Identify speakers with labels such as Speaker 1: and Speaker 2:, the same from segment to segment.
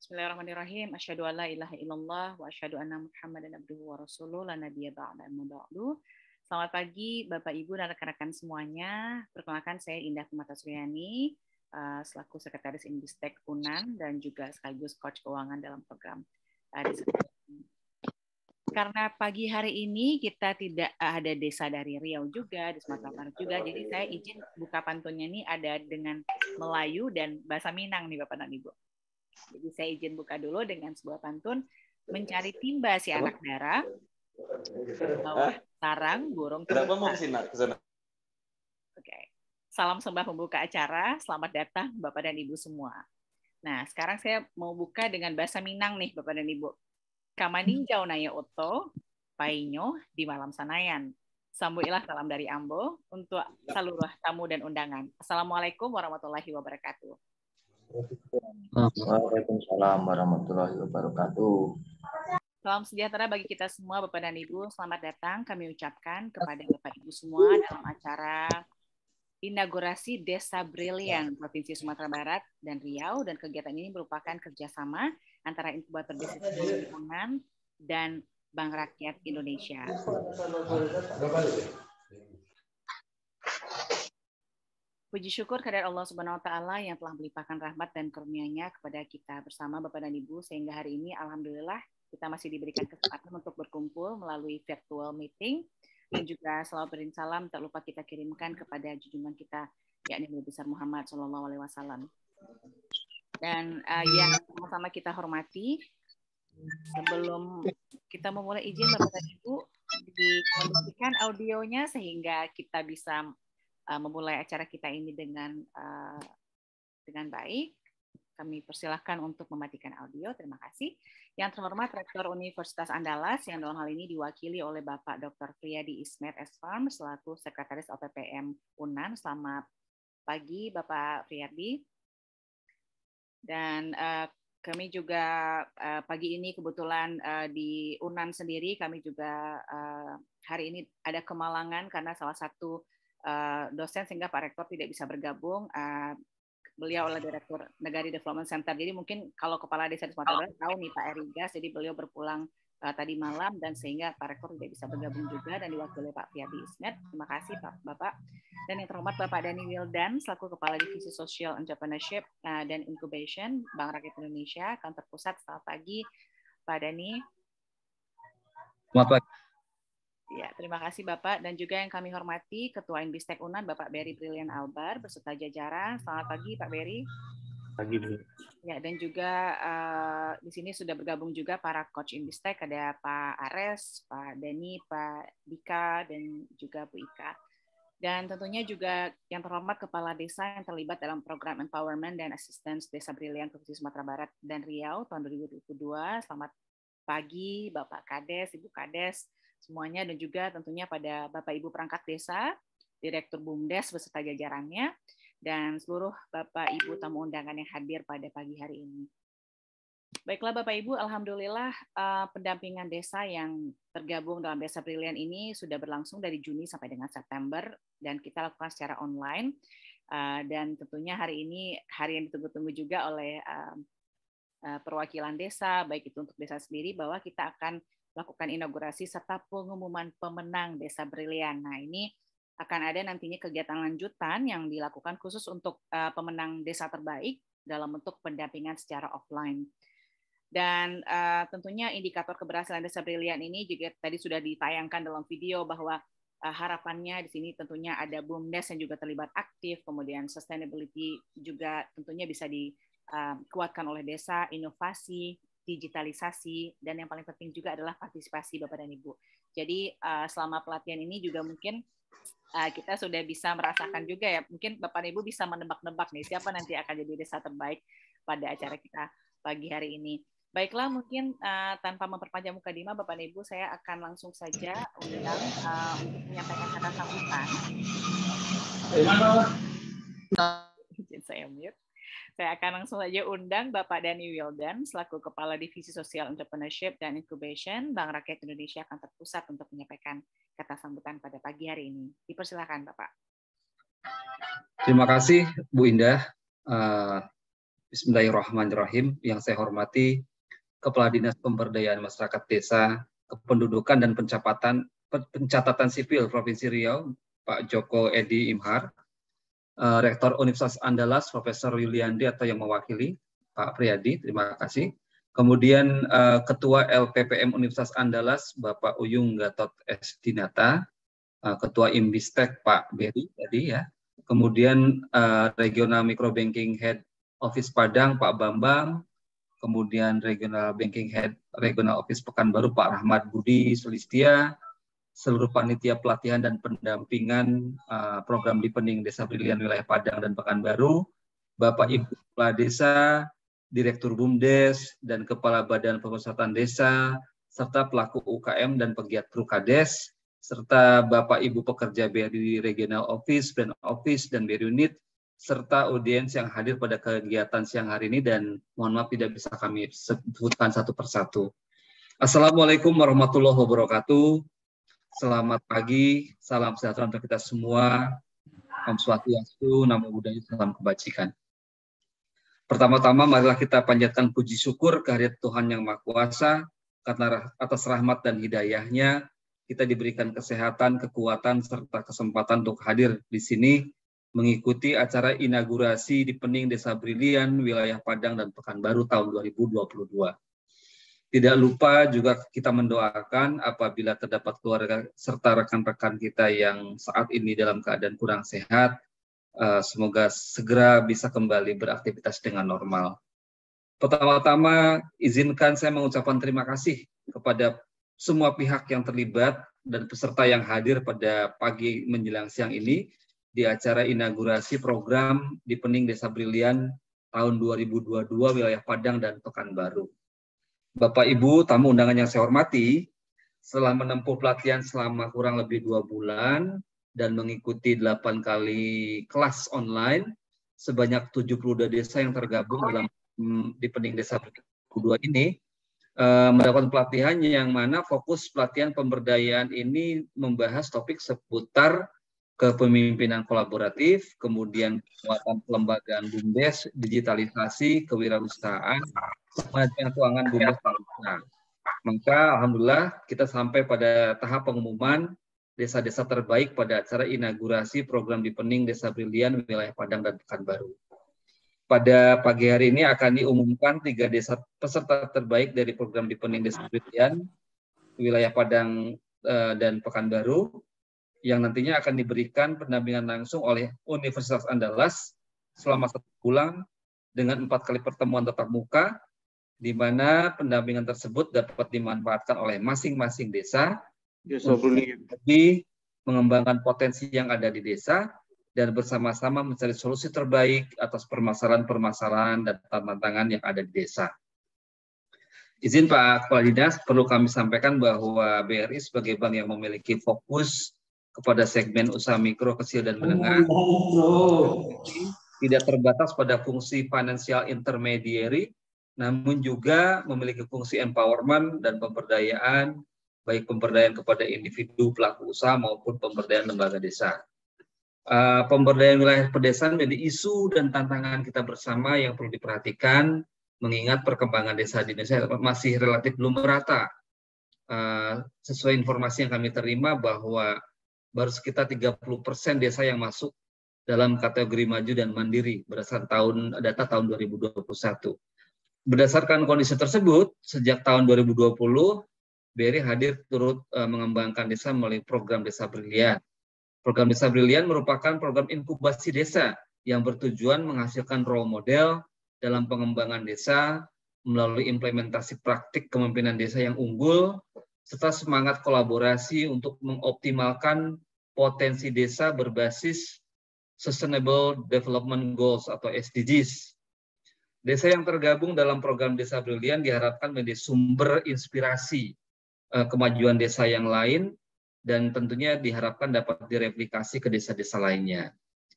Speaker 1: Bismillahirrahmanirrahim. Asyhadu an la ilaha illallah wa asyhadu anna Muhammadan abduhu wa rasuluh la nabiyya ba'da amma ba'du. Selamat pagi Bapak Ibu dan rekan-rekan semuanya. Perkenalkan saya Indah Kumata Suryani, selaku Sekretaris Indistek UNAN dan juga sekaligus Coach Keuangan dalam program karena pagi hari ini kita tidak ada desa dari Riau juga, di Sumatera Barat juga, jadi saya izin buka pantunnya ini ada dengan Melayu dan bahasa Minang nih Bapak dan Ibu. Jadi saya izin buka dulu dengan sebuah pantun, mencari timba si anak dara, bawa sarang burung
Speaker 2: Kenapa mau ke sana?
Speaker 1: Oke. Salam sembah pembuka acara, selamat datang Bapak dan Ibu semua. Nah, sekarang saya mau buka dengan bahasa Minang nih Bapak dan Ibu. Kamaninjau naya oto, painyo di malam sanayan. Sambuilah salam dari Ambo untuk seluruh tamu dan undangan. Assalamualaikum warahmatullahi wabarakatuh.
Speaker 3: Waalaikumsalam warahmatullahi wabarakatuh.
Speaker 1: Salam sejahtera bagi kita semua Bapak dan Ibu. Selamat datang kami ucapkan kepada Bapak Ibu semua dalam acara inaugurasi Desa Brilian Provinsi Sumatera Barat dan Riau, dan kegiatan ini merupakan kerjasama antara Inkubator Desa UNAN dan Bank Rakyat Indonesia. Puji syukur kehadirat Allah Subhanahu wa taala yang telah melimpahkan rahmat dan karunia-Nya kepada kita bersama Bapak dan Ibu, sehingga hari ini alhamdulillah kita masih diberikan kesempatan untuk berkumpul melalui virtual meeting, dan juga salawat dan salam tak lupa kita kirimkan kepada junjungan kita yakni Nabi besar Muhammad SAW. Dan yang sama-sama kita hormati, sebelum kita memulai, izin Bapak dan Ibu dikondisikan audionya sehingga kita bisa memulai acara kita ini dengan baik. Kami persilahkan untuk mematikan audio. Terima kasih. Yang terhormat Rektor Universitas Andalas yang dalam hal ini diwakili oleh Bapak Dr. Priyadi Ismet S.Farm selaku Sekretaris OPPM UNAN. Selamat pagi Bapak Priyadi. Dan kami juga pagi ini kebetulan di UNAN sendiri kami juga hari ini ada kemalangan karena salah satu dosen sehingga Pak Rektor tidak bisa bergabung. Beliau adalah Direktur Negari Development Center. Jadi mungkin kalau Kepala Desa di Sumatera Barat tahu nih Pak Erigas, jadi beliau berpulang tadi malam dan sehingga Pak Rektor tidak bisa bergabung juga dan diwakili Pak Priyadi Ismet. Terima kasih Pak Bapak. Dan yang terhormat Bapak Dani Wildan selaku Kepala Divisi Social Entrepreneurship dan Incubation Bank Rakyat Indonesia, Kantor Pusat. Selamat pagi Pak Dani.
Speaker 3: Selamat pagi.
Speaker 1: Ya, terima kasih Bapak, dan juga yang kami hormati Ketua Indistek UNAN Bapak Berry Brilian Albar beserta jajaran. Selamat pagi Pak Berry.
Speaker 3: Pagi Bu.
Speaker 1: Ya, dan juga di sini sudah bergabung juga para coach Indistek, ada Pak Ares, Pak Dani, Pak Dika, dan juga Bu Ika. Dan tentunya juga yang terhormat Kepala Desa yang terlibat dalam program Empowerment dan Assistance Desa Brilian Provinsi Sumatera Barat dan Riau tahun 2022. Selamat pagi Bapak Kades, Ibu Kades, semuanya, dan juga tentunya pada Bapak Ibu perangkat desa, Direktur BUMDes beserta jajarannya, dan seluruh Bapak Ibu tamu undangan yang hadir pada pagi hari ini. Baiklah Bapak Ibu, alhamdulillah pendampingan desa yang tergabung dalam Desa Brilian ini sudah berlangsung dari Juni sampai dengan September, dan kita lakukan secara online. Dan tentunya hari ini hari yang ditunggu-tunggu juga oleh perwakilan desa, baik itu untuk desa sendiri, bahwa kita akan lakukan inaugurasi serta pengumuman pemenang Desa Brilian. Nah, ini akan ada nantinya kegiatan lanjutan yang dilakukan khusus untuk pemenang desa terbaik dalam bentuk pendampingan secara offline. Dan tentunya indikator keberhasilan Desa Brilian ini juga tadi sudah ditayangkan dalam video, bahwa harapannya di sini tentunya ada BUMDes yang juga terlibat aktif, kemudian sustainability juga tentunya bisa dikuatkan oleh desa, inovasi, digitalisasi, dan yang paling penting juga adalah partisipasi Bapak dan Ibu. Jadi selama pelatihan ini juga mungkin kita sudah bisa merasakan juga ya, mungkin Bapak dan Ibu bisa menebak-nebak nih siapa nanti akan jadi desa terbaik pada acara kita pagi hari ini. Baiklah, mungkin tanpa memperpanjang mukadimah Bapak dan Ibu, saya akan langsung saja undang untuk menyampaikan kata sambutan. Saya mute. Saya akan langsung saja undang Bapak Dani Wildan selaku Kepala Divisi Social Entrepreneurship dan Incubation Bank Rakyat Indonesia Kantor Pusat untuk menyampaikan kata sambutan pada pagi hari ini. Dipersilakan Bapak.
Speaker 3: Terima kasih Bu Indah.
Speaker 2: Bismillahirrahmanirrahim. Yang saya hormati Kepala Dinas Pemberdayaan Masyarakat Desa, Kependudukan dan Pencatatan Sipil Provinsi Riau, Pak Joko Edi Imhar, Rektor Universitas Andalas, Profesor Yuliandi atau yang mewakili, Pak Priyadi, terima kasih. Kemudian Ketua LPPM Universitas Andalas, Bapak Uyung Gatot S. Dinata, Ketua Imbistek, Pak Beri tadi ya. Kemudian Regional Microbanking Head Office Padang, Pak Bambang. Kemudian Regional Banking Head Regional Office Pekanbaru, Pak Rahmat Budi Sulistia. Seluruh panitia pelatihan dan pendampingan program Deepening Desa Brilian Wilayah Padang dan Pekanbaru, Bapak Ibu Kepala Desa, Direktur BUMDes, dan Kepala Badan Pemusatan Desa, serta pelaku UKM dan pegiat Prukades, serta Bapak Ibu pekerja BRI Regional Office, Brand Office, dan BRI Unit, serta audiens yang hadir pada kegiatan siang hari ini, dan mohon maaf tidak bisa kami sebutkan satu persatu. Assalamualaikum warahmatullahi wabarakatuh. Selamat pagi, salam sejahtera untuk kita semua. Om Swastiastu, Namo Buddhaya, salam kebajikan. Pertama-tama marilah kita panjatkan puji syukur kehadirat Tuhan Yang Maha Kuasa, karena atas rahmat dan hidayahnya kita diberikan kesehatan, kekuatan, serta kesempatan untuk hadir di sini mengikuti acara inaugurasi Deepening Desa Brilian Wilayah Padang dan Pekanbaru tahun 2022. Tidak lupa juga kita mendoakan apabila terdapat keluarga serta rekan-rekan kita yang saat ini dalam keadaan kurang sehat, semoga segera bisa kembali beraktivitas dengan normal. Pertama-tama, izinkan saya mengucapkan terima kasih kepada semua pihak yang terlibat dan peserta yang hadir pada pagi menjelang siang ini di acara inaugurasi program Deepening Desa Brilian tahun 2022 Wilayah Padang dan Pekanbaru. Bapak Ibu tamu undangan yang saya hormati, setelah menempuh pelatihan selama kurang lebih 2 bulan dan mengikuti 8 kali kelas online, sebanyak 72 desa yang tergabung dalam Deepening Desa Brilian 2 ini mendapatkan pelatihan yang mana fokus pelatihan pemberdayaan ini membahas topik seputar kepemimpinan kolaboratif, kemudian penguatan kelembagaan BUMDes, digitalisasi, kewirausahaan, manajemen keuangan BUMDes. Maka alhamdulillah kita sampai pada tahap pengumuman desa-desa terbaik pada acara inaugurasi program Deepening Desa Brilian Wilayah Padang dan Pekanbaru. Pada pagi hari ini akan diumumkan 3 desa peserta terbaik dari program Deepening Desa Brilian Wilayah Padang dan Pekanbaru, yang nantinya akan diberikan pendampingan langsung oleh Universitas Andalas selama 1 bulan dengan 4 kali pertemuan tatap muka, di mana pendampingan tersebut dapat dimanfaatkan oleh masing-masing desa untuk lebih mengembangkan potensi yang ada di desa dan bersama-sama mencari solusi terbaik atas permasalahan-permasalahan dan tantangan yang ada di desa. Izin Pak Kepala Dinas, perlu kami sampaikan bahwa BRI sebagai bank yang memiliki fokus kepada segmen usaha mikro, kecil, dan menengah, tidak terbatas pada fungsi financial intermediary, namun juga memiliki fungsi empowerment dan pemberdayaan, baik pemberdayaan kepada individu pelaku usaha maupun pemberdayaan lembaga desa. Pemberdayaan wilayah pedesaan menjadi isu dan tantangan kita bersama yang perlu diperhatikan, mengingat perkembangan desa di Indonesia masih relatif belum merata. Sesuai informasi yang kami terima bahwa baru sekitar 30% desa yang masuk dalam kategori maju dan mandiri berdasarkan data tahun 2021. Berdasarkan kondisi tersebut, sejak tahun 2020, BRI hadir turut mengembangkan desa melalui program Desa Brilian. Program Desa Brilian merupakan program inkubasi desa yang bertujuan menghasilkan role model dalam pengembangan desa melalui implementasi praktik kepemimpinan desa yang unggul, serta semangat kolaborasi untuk mengoptimalkan potensi desa berbasis Sustainable Development Goals atau SDGs. Desa yang tergabung dalam program Desa Brilian diharapkan menjadi sumber inspirasi kemajuan desa yang lain dan tentunya diharapkan dapat direplikasi ke desa-desa lainnya.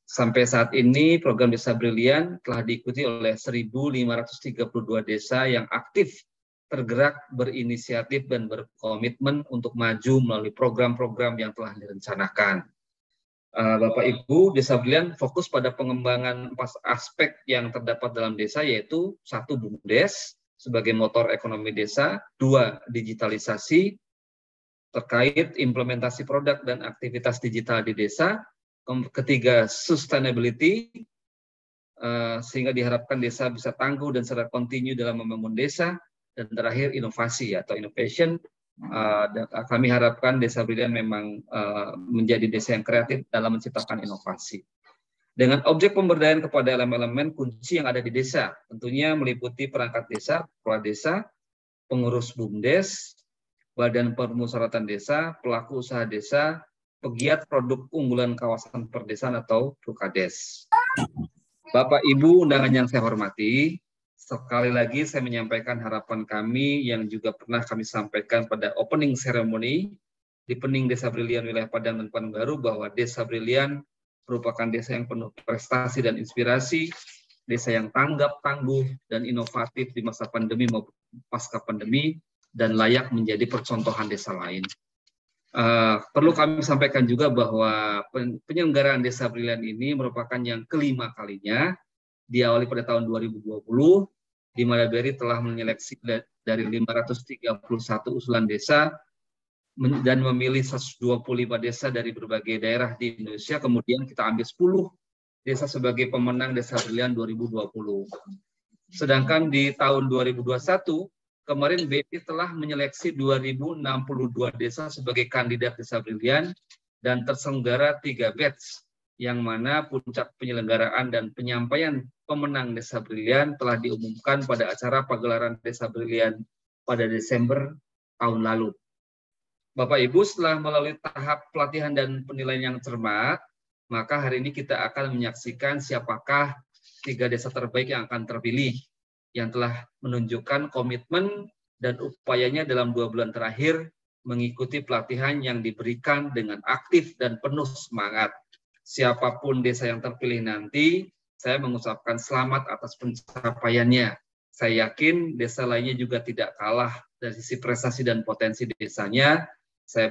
Speaker 2: Sampai saat ini program Desa Brilian telah diikuti oleh 1.532 desa yang aktif tergerak, berinisiatif, dan berkomitmen untuk maju melalui program-program yang telah direncanakan. Bapak Ibu, Desa Brilian fokus pada pengembangan 4 aspek yang terdapat dalam desa, yaitu 1. BUMDes sebagai motor ekonomi desa, 2. Digitalisasi terkait implementasi produk dan aktivitas digital di desa, ketiga sustainability sehingga diharapkan desa bisa tangguh dan secara kontinu dalam membangun desa, dan terakhir inovasi atau innovation. Kami harapkan Desa Brilian memang menjadi desa yang kreatif dalam menciptakan inovasi. Dengan objek pemberdayaan kepada elemen-elemen kunci yang ada di desa, tentunya meliputi perangkat desa, kepala desa, pengurus BUMDes, badan permusyawaratan desa, pelaku usaha desa, pegiat produk unggulan kawasan perdesaan atau PRUKADES. Bapak Ibu undangan yang saya hormati, sekali lagi saya menyampaikan harapan kami yang juga pernah kami sampaikan pada opening ceremony di Pening Desa Brilian wilayah Padang dan Pekanbaru, bahwa Desa Brilian merupakan desa yang penuh prestasi dan inspirasi, desa yang tanggap, tangguh, dan inovatif di masa pandemi maupun pasca pandemi, dan layak menjadi percontohan desa lain. Perlu kami sampaikan juga bahwa penyelenggaraan Desa Brilian ini merupakan yang kelima kalinya, diawali pada tahun 2020, di mana BRI telah menyeleksi dari 531 usulan desa dan memilih 125 desa dari berbagai daerah di Indonesia. Kemudian kita ambil 10 desa sebagai pemenang Desa Brilian 2020. Sedangkan di tahun 2021, kemarin BRI telah menyeleksi 2062 desa sebagai kandidat Desa Brilian dan terselenggara 3 batch, yang mana puncak penyelenggaraan dan penyampaian pemenang Desa Brilian telah diumumkan pada acara pagelaran Desa Brilian pada Desember tahun lalu. Bapak Ibu, setelah melalui tahap pelatihan dan penilaian yang cermat, maka hari ini kita akan menyaksikan siapakah 3 desa terbaik yang akan terpilih, yang telah menunjukkan komitmen dan upayanya dalam 2 bulan terakhir mengikuti pelatihan yang diberikan dengan aktif dan penuh semangat. Siapapun desa yang terpilih nanti, saya mengucapkan selamat atas pencapaiannya. Saya yakin desa lainnya juga tidak kalah dari sisi prestasi dan potensi desanya. Saya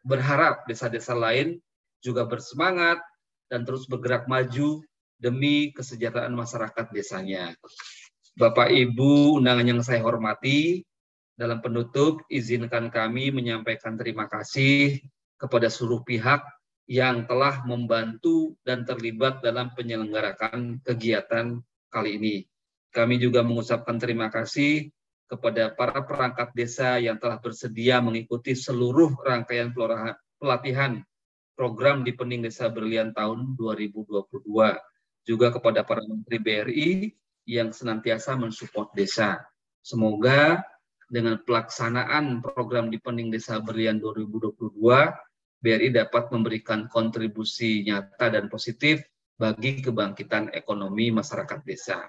Speaker 2: berharap desa-desa lain juga bersemangat dan terus bergerak maju demi kesejahteraan masyarakat desanya. Bapak Ibu undangan yang saya hormati, dalam penutup izinkan kami menyampaikan terima kasih kepada seluruh pihak yang telah membantu dan terlibat dalam penyelenggaraan kegiatan kali ini. Kami juga mengucapkan terima kasih kepada para perangkat desa yang telah bersedia mengikuti seluruh rangkaian pelatihan program di Pening Desa Brilian tahun 2022. Juga kepada para Menteri BRI yang senantiasa mensupport desa. Semoga dengan pelaksanaan program di Pening Desa Brilian 2022, BRI dapat memberikan kontribusi nyata dan positif bagi kebangkitan ekonomi masyarakat desa.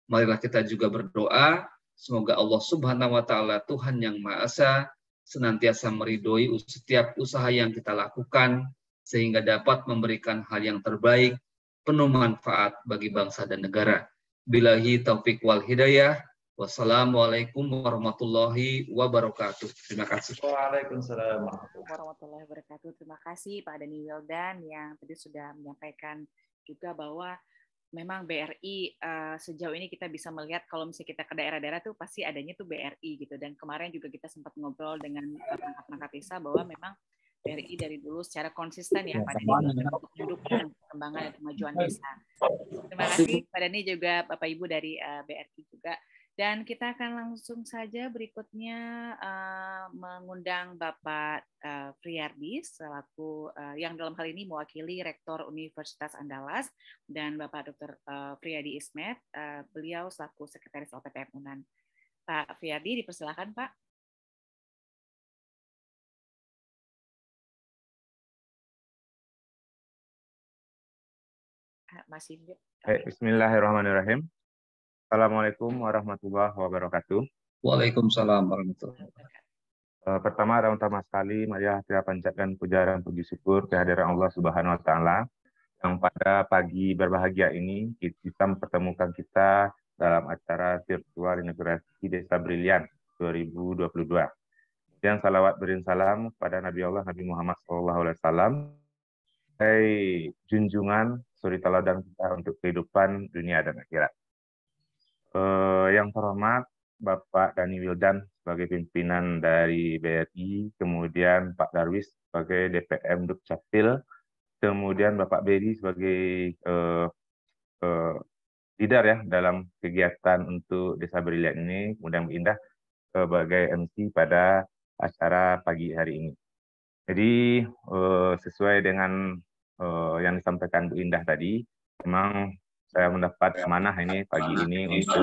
Speaker 2: Marilah kita juga berdoa, semoga Allah Subhanahu wa Ta'ala, Tuhan yang Maha Esa, senantiasa meridhoi setiap usaha yang kita lakukan, sehingga dapat memberikan hal yang terbaik, penuh manfaat bagi bangsa dan negara. Billahi taufik wal hidayah. Wassalamualaikum warahmatullahi wabarakatuh. Terima kasih.
Speaker 3: Waalaikumsalam
Speaker 1: warahmatullahi wabarakatuh. Terima kasih Pak Dhani Wildan yang tadi sudah menyampaikan juga bahwa memang BRI sejauh ini kita bisa melihat kalau misalnya kita ke daerah-daerah tuh pasti adanya tuh BRI gitu. Dan kemarin juga kita sempat ngobrol dengan perangkat-perangkat desa bahwa memang BRI dari dulu secara konsisten ya Pak Dhani untuk mendukung perkembangan dan kemajuan desa. Terima kasih Pak Dhani juga Bapak Ibu dari BRI juga. Dan kita akan langsung saja berikutnya mengundang Bapak Friardi selaku yang dalam hal ini mewakili Rektor Universitas Andalas, dan Bapak Dr. Friardi Ismet, beliau selaku Sekretaris LPPM UNAN. Pak Friardi, dipersilakan Pak. Masih.
Speaker 4: Bismillahirrahmanirrahim. Assalamualaikum warahmatullahi wabarakatuh.
Speaker 2: Waalaikumsalam warahmatullahi wabarakatuh.
Speaker 4: Pertama sekali, marilah kita panjatkan puja dan puji syukur kehadiran Allah Subhanahu wa Ta'ala yang pada pagi berbahagia ini bisa mempertemukan kita dalam acara virtual inaugurasi Desa Brilian 2022. Dan salawat beriring salam kepada Nabi Allah Nabi Muhammad SAW junjungan suri teladan kita untuk kehidupan dunia dan akhirat. Yang terhormat Bapak Dani Wildan sebagai pimpinan dari BRI, kemudian Pak Darwis sebagai DPM Dukcapil, kemudian Bapak Beri sebagai leader ya dalam kegiatan untuk Desa Brilian ini, kemudian Bu Indah sebagai MC pada acara pagi hari ini. Jadi sesuai dengan yang disampaikan Bu Indah tadi, memang saya mendapat amanah ini pagi ini untuk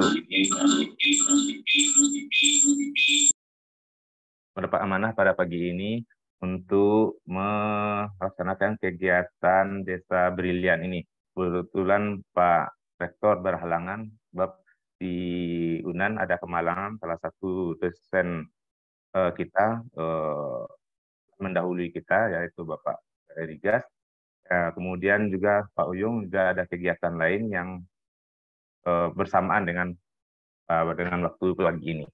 Speaker 4: mendapat amanah pada pagi ini untuk melaksanakan kegiatan Desa Brilian ini. Kebetulan Pak Rektor berhalangan, sebab di UNAN ada kemalangan, salah satu dosen kita mendahului kita, yaitu Bapak Rigas. Kemudian juga Pak Uyung juga ada kegiatan lain yang bersamaan dengan waktu pagi ini.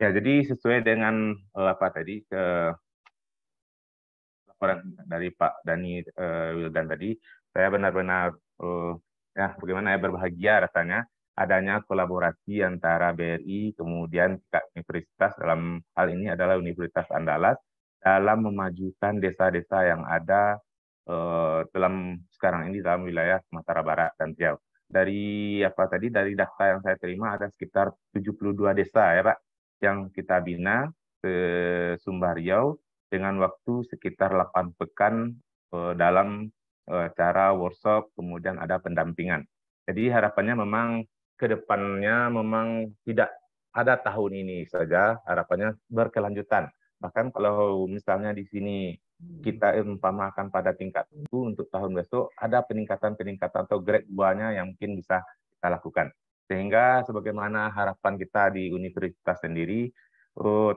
Speaker 4: Ya, jadi sesuai dengan apa tadi laporan dari Pak Dani Wildan tadi, saya benar-benar ya bagaimana ya berbahagia rasanya adanya kolaborasi antara BRI kemudian universitas, dalam hal ini adalah Universitas Andalas, dalam memajukan desa-desa yang ada dalam sekarang ini dalam wilayah Sumatera Barat dan Riau. Dari dari data yang saya terima ada sekitar 72 desa ya Pak yang kita bina ke Sumbar Riau dengan waktu sekitar 8 pekan dalam cara workshop, kemudian ada pendampingan. Jadi harapannya memang ke depannya memang tidak ada tahun ini saja, harapannya berkelanjutan. Bahkan kalau misalnya di sini kita umpamakan pada tingkat itu untuk tahun besok ada peningkatan-peningkatan atau grade buahnya yang mungkin bisa kita lakukan. Sehingga sebagaimana harapan kita di universitas sendiri,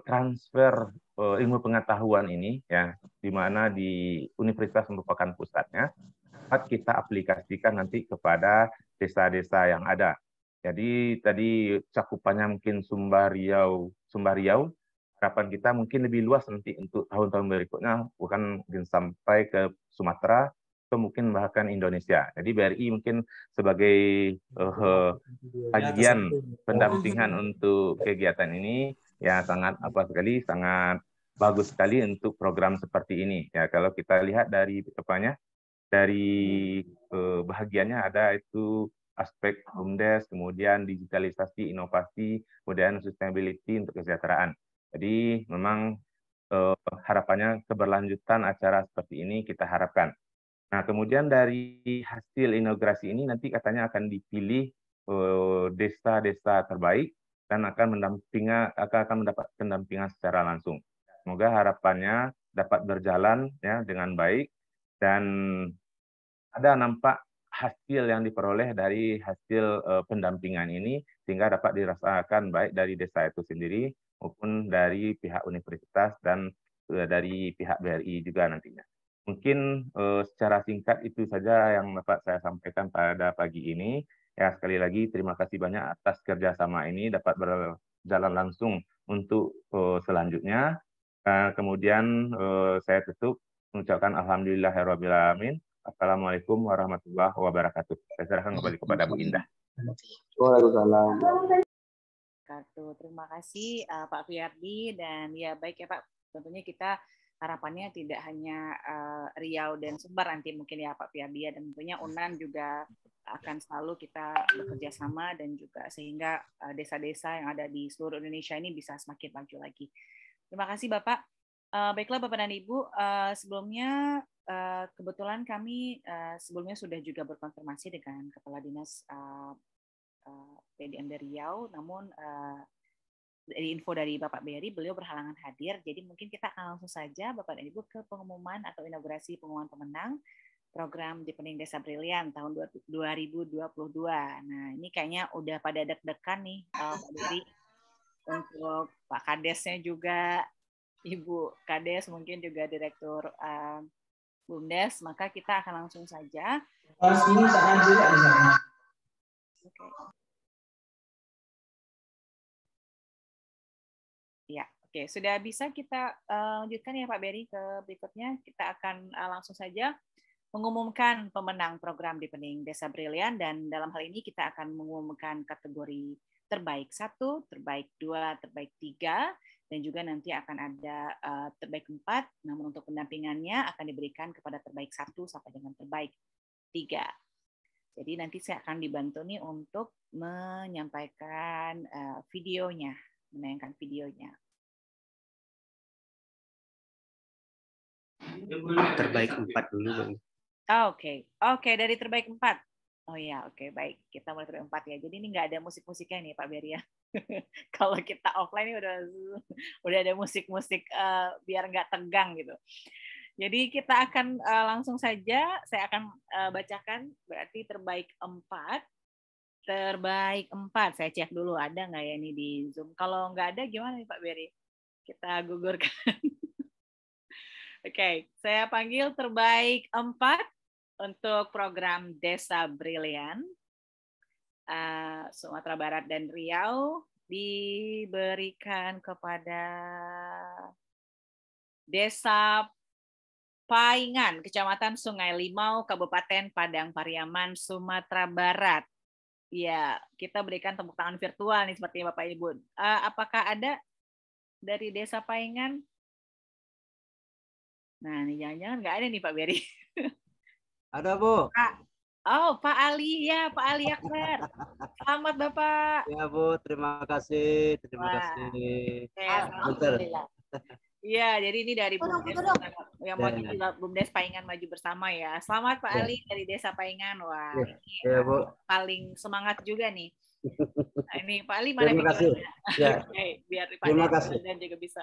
Speaker 4: transfer ilmu pengetahuan ini ya di mana di universitas merupakan pusatnya, dapat kita aplikasikan nanti kepada desa-desa yang ada. Jadi tadi cakupannya mungkin Sumbar Riau, harapan kita mungkin lebih luas nanti untuk tahun-tahun berikutnya, bukan mungkin sampai ke Sumatera atau mungkin bahkan Indonesia. Jadi BRI mungkin sebagai bagian pendampingan untuk kegiatan ini ya sangat sangat bagus sekali untuk program seperti ini. Ya kalau kita lihat dari depannya, dari bahagiannya ada itu aspek BUMDes, kemudian digitalisasi, inovasi, kemudian sustainability untuk kesejahteraan. Jadi memang harapannya keberlanjutan acara seperti ini kita harapkan. Nah, kemudian dari hasil inaugurasi ini nanti katanya akan dipilih desa-desa terbaik dan akan mendapat pendampingan secara langsung. Semoga harapannya dapat berjalan ya dengan baik dan ada nampak hasil yang diperoleh dari hasil pendampingan ini sehingga dapat dirasakan baik dari desa itu sendiri maupun dari pihak universitas dan dari pihak BRI juga nantinya. Mungkin secara singkat itu saja yang dapat saya sampaikan pada pagi ini. Ya sekali lagi terima kasih banyak atas kerjasama ini dapat berjalan langsung untuk selanjutnya. Kemudian saya tutup mengucapkan alhamdulillahirrahmanirrahim. Assalamualaikum warahmatullahi wabarakatuh. Saya serahkan kembali kepada Bu Indah.
Speaker 3: Waalaikumsalam.
Speaker 1: Terima kasih Pak Fiardi, dan ya baik ya Pak, tentunya kita harapannya tidak hanya Riau dan Sumbar nanti mungkin ya Pak Fiardi, dan tentunya UNAN juga akan selalu kita bekerja sama dan juga sehingga desa-desa yang ada di seluruh Indonesia ini bisa semakin maju lagi. Terima kasih Bapak. Baiklah Bapak dan Ibu, sebelumnya kebetulan kami sebelumnya sudah juga berkonfirmasi dengan Kepala Dinas PDMD Riau, namun dari info dari Bapak Beri, beliau berhalangan hadir, jadi mungkin kita akan langsung saja Bapak dan Ibu ke pengumuman atau inaugurasi pengumuman pemenang program Deepening Desa Brilian tahun 2022. Nah ini kayaknya udah pada deg-degan nih Pak Beri, untuk Pak Kadesnya juga, Ibu Kades, mungkin juga Direktur BUMDes, maka kita akan langsung saja. Ya, oke. Sudah bisa kita lanjutkan ya Pak Beri ke berikutnya. Kita akan langsung saja mengumumkan pemenang program Deepening Desa Brilian, dan dalam hal ini kita akan mengumumkan kategori terbaik 1, terbaik 2, terbaik 3, dan juga nanti akan ada terbaik 4, namun untuk pendampingannya akan diberikan kepada terbaik 1 sampai dengan terbaik 3. Jadi nanti saya akan dibantu nih untuk menyampaikan videonya, menayangkan videonya.
Speaker 5: Terbaik 4 dulu, Bang.
Speaker 1: Oke, dari terbaik 4. Oh ya, oke, baik. Kita mulai terbaik 4 ya. Jadi ini nggak ada musik-musiknya nih Pak Berry ya. Kalau kita offline ini udah ada musik-musik biar nggak tegang gitu. Jadi kita akan langsung saja, saya akan bacakan berarti terbaik 4. Terbaik 4, saya cek dulu ada nggak ya ini di Zoom. Kalau nggak ada gimana nih Pak Berry? Kita gugurkan. Oke, saya panggil terbaik 4 untuk program Desa Brilian. Sumatera Barat dan Riau diberikan kepada Desa Paingan, Kecamatan Sungai Limau, Kabupaten Padang Pariaman, Sumatera Barat. Ya, kita berikan tepuk tangan virtual nih seperti Bapak Ibu. Apakah ada dari Desa Paingan? Nah, ini jangan-jangan nggak ada nih Pak Berry.
Speaker 6: Ada, Bu.
Speaker 1: Pak Ali, ya Pak Ali Akbar. Selamat Bapak.
Speaker 6: Ya, Bu, terima kasih. Terima kasih.
Speaker 1: Alhamdulillah. Iya, jadi ini dari BUMDes yang mau juga BUMDes Paingan Maju Bersama ya. Selamat Pak Ali dari Desa Paingan. Wah, ini
Speaker 6: ya, Bu.
Speaker 1: paling semangat juga nih. Nah, ini Pak Ali mana?
Speaker 6: Terima kasih. Ya.
Speaker 1: Biar Pak
Speaker 6: Terima kasih.
Speaker 1: dan juga bisa.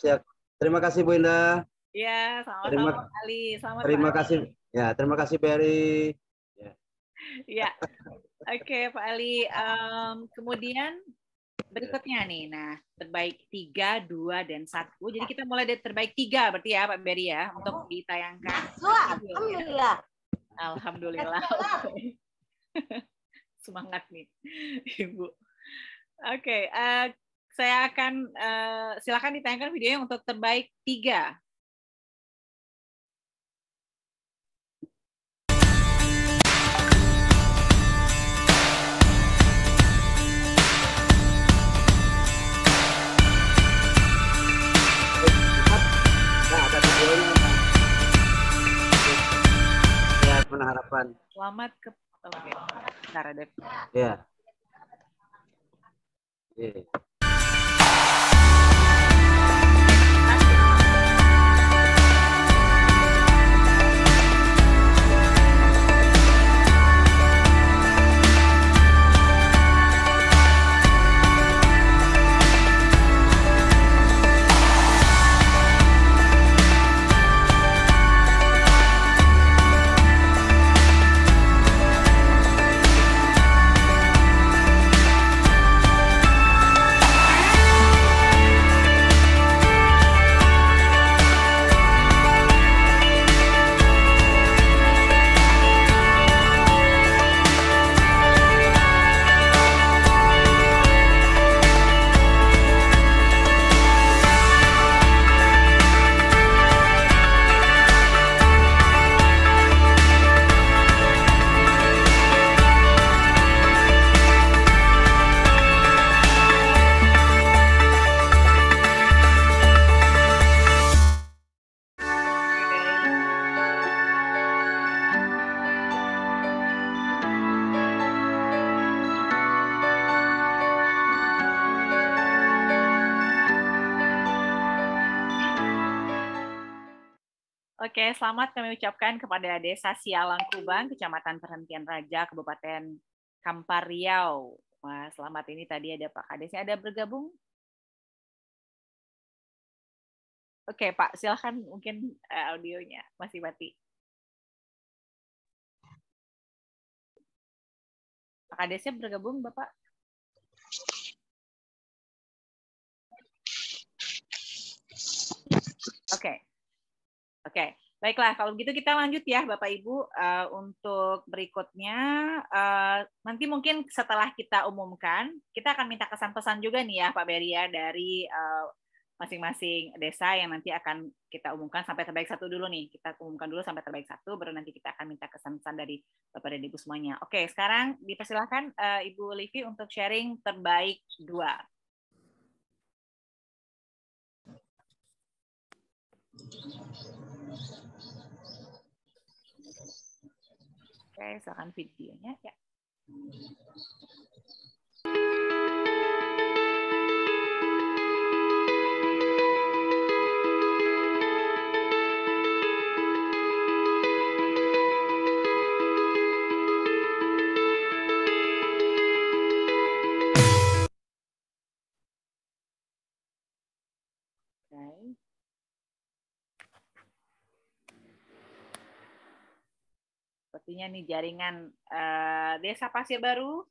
Speaker 6: Siap. Terima kasih Bu Indah.
Speaker 1: Iya, sama-sama Pak Ali. Selamat
Speaker 6: terima
Speaker 1: Pak
Speaker 6: kasih.
Speaker 1: Ali.
Speaker 6: Ya, terima kasih Berry.
Speaker 1: Ya, oke Pak Ali. Kemudian berikutnya nih, nah terbaik 3, 2, dan 1. Jadi kita mulai dari terbaik 3 berarti ya Pak Berry ya untuk ditayangkan.
Speaker 7: Alhamdulillah.
Speaker 1: Alhamdulillah. Semangat nih Ibu. Oke, saya akan silakan ditayangkan videonya untuk terbaik 3.
Speaker 6: Ya, penuh harapan.
Speaker 1: Selamat ke Bentar ada.
Speaker 6: Ya.
Speaker 1: Oke, selamat kami ucapkan kepada Desa Sialang Kubang, Kecamatan Perhentian Raja, Kabupaten Kampar Riau. Wah, selamat, ini tadi ada Pak Kades. Ada bergabung? Oke, Pak, silakan mungkin audionya masih mati. Pak Kadesnya bergabung, Bapak? Oke. Baiklah, kalau begitu kita lanjut ya Bapak Ibu untuk berikutnya. Nanti mungkin setelah kita umumkan, kita akan minta kesan pesan juga nih ya Pak Berry ya dari masing-masing desa yang nanti akan kita umumkan sampai terbaik 1 dulu nih. Kita umumkan dulu sampai terbaik 1, baru nanti kita akan minta kesan-kesan dari Bapak dan Ibu semuanya. Oke, sekarang dipersilakan Ibu Livi untuk sharing terbaik 2. Oke, silakan videonya ya. Sepertinya nih jaringan Desa Pasir Baru.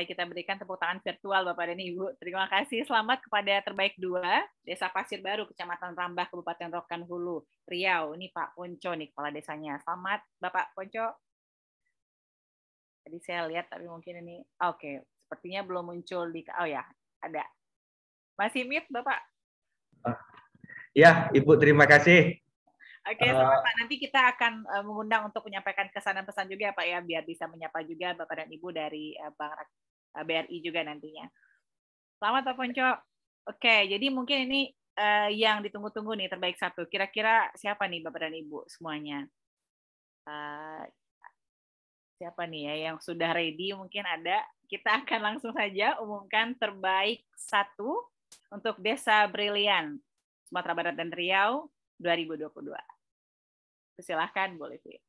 Speaker 1: Kita berikan tepuk tangan virtual Bapak dan Ibu. Terima kasih. Selamat kepada terbaik 2 Desa Pasir Baru, Kecamatan Rambah, Kabupaten Rokan Hulu, Riau. Ini Pak Ponco nih kepala desanya. Selamat Bapak Ponco. Tadi saya lihat tapi mungkin ini oke, sepertinya belum muncul di ya, ada. Masih mute Bapak?
Speaker 7: Ya, Ibu terima kasih.
Speaker 1: Oke, selamat Pak. Nanti kita akan mengundang untuk menyampaikan kesan dan pesan juga Pak ya, biar bisa menyapa juga Bapak dan Ibu dari Bank BRI juga nantinya. Selamat Pak Ponco. Oke, jadi mungkin ini yang ditunggu-tunggu nih terbaik 1. Kira-kira siapa nih Bapak dan Ibu semuanya? Siapa nih ya yang sudah ready? Mungkin ada. Kita akan langsung saja umumkan terbaik 1 untuk Desa Brilian, Sumatera Barat dan Riau 2022. Silakan boleh sih.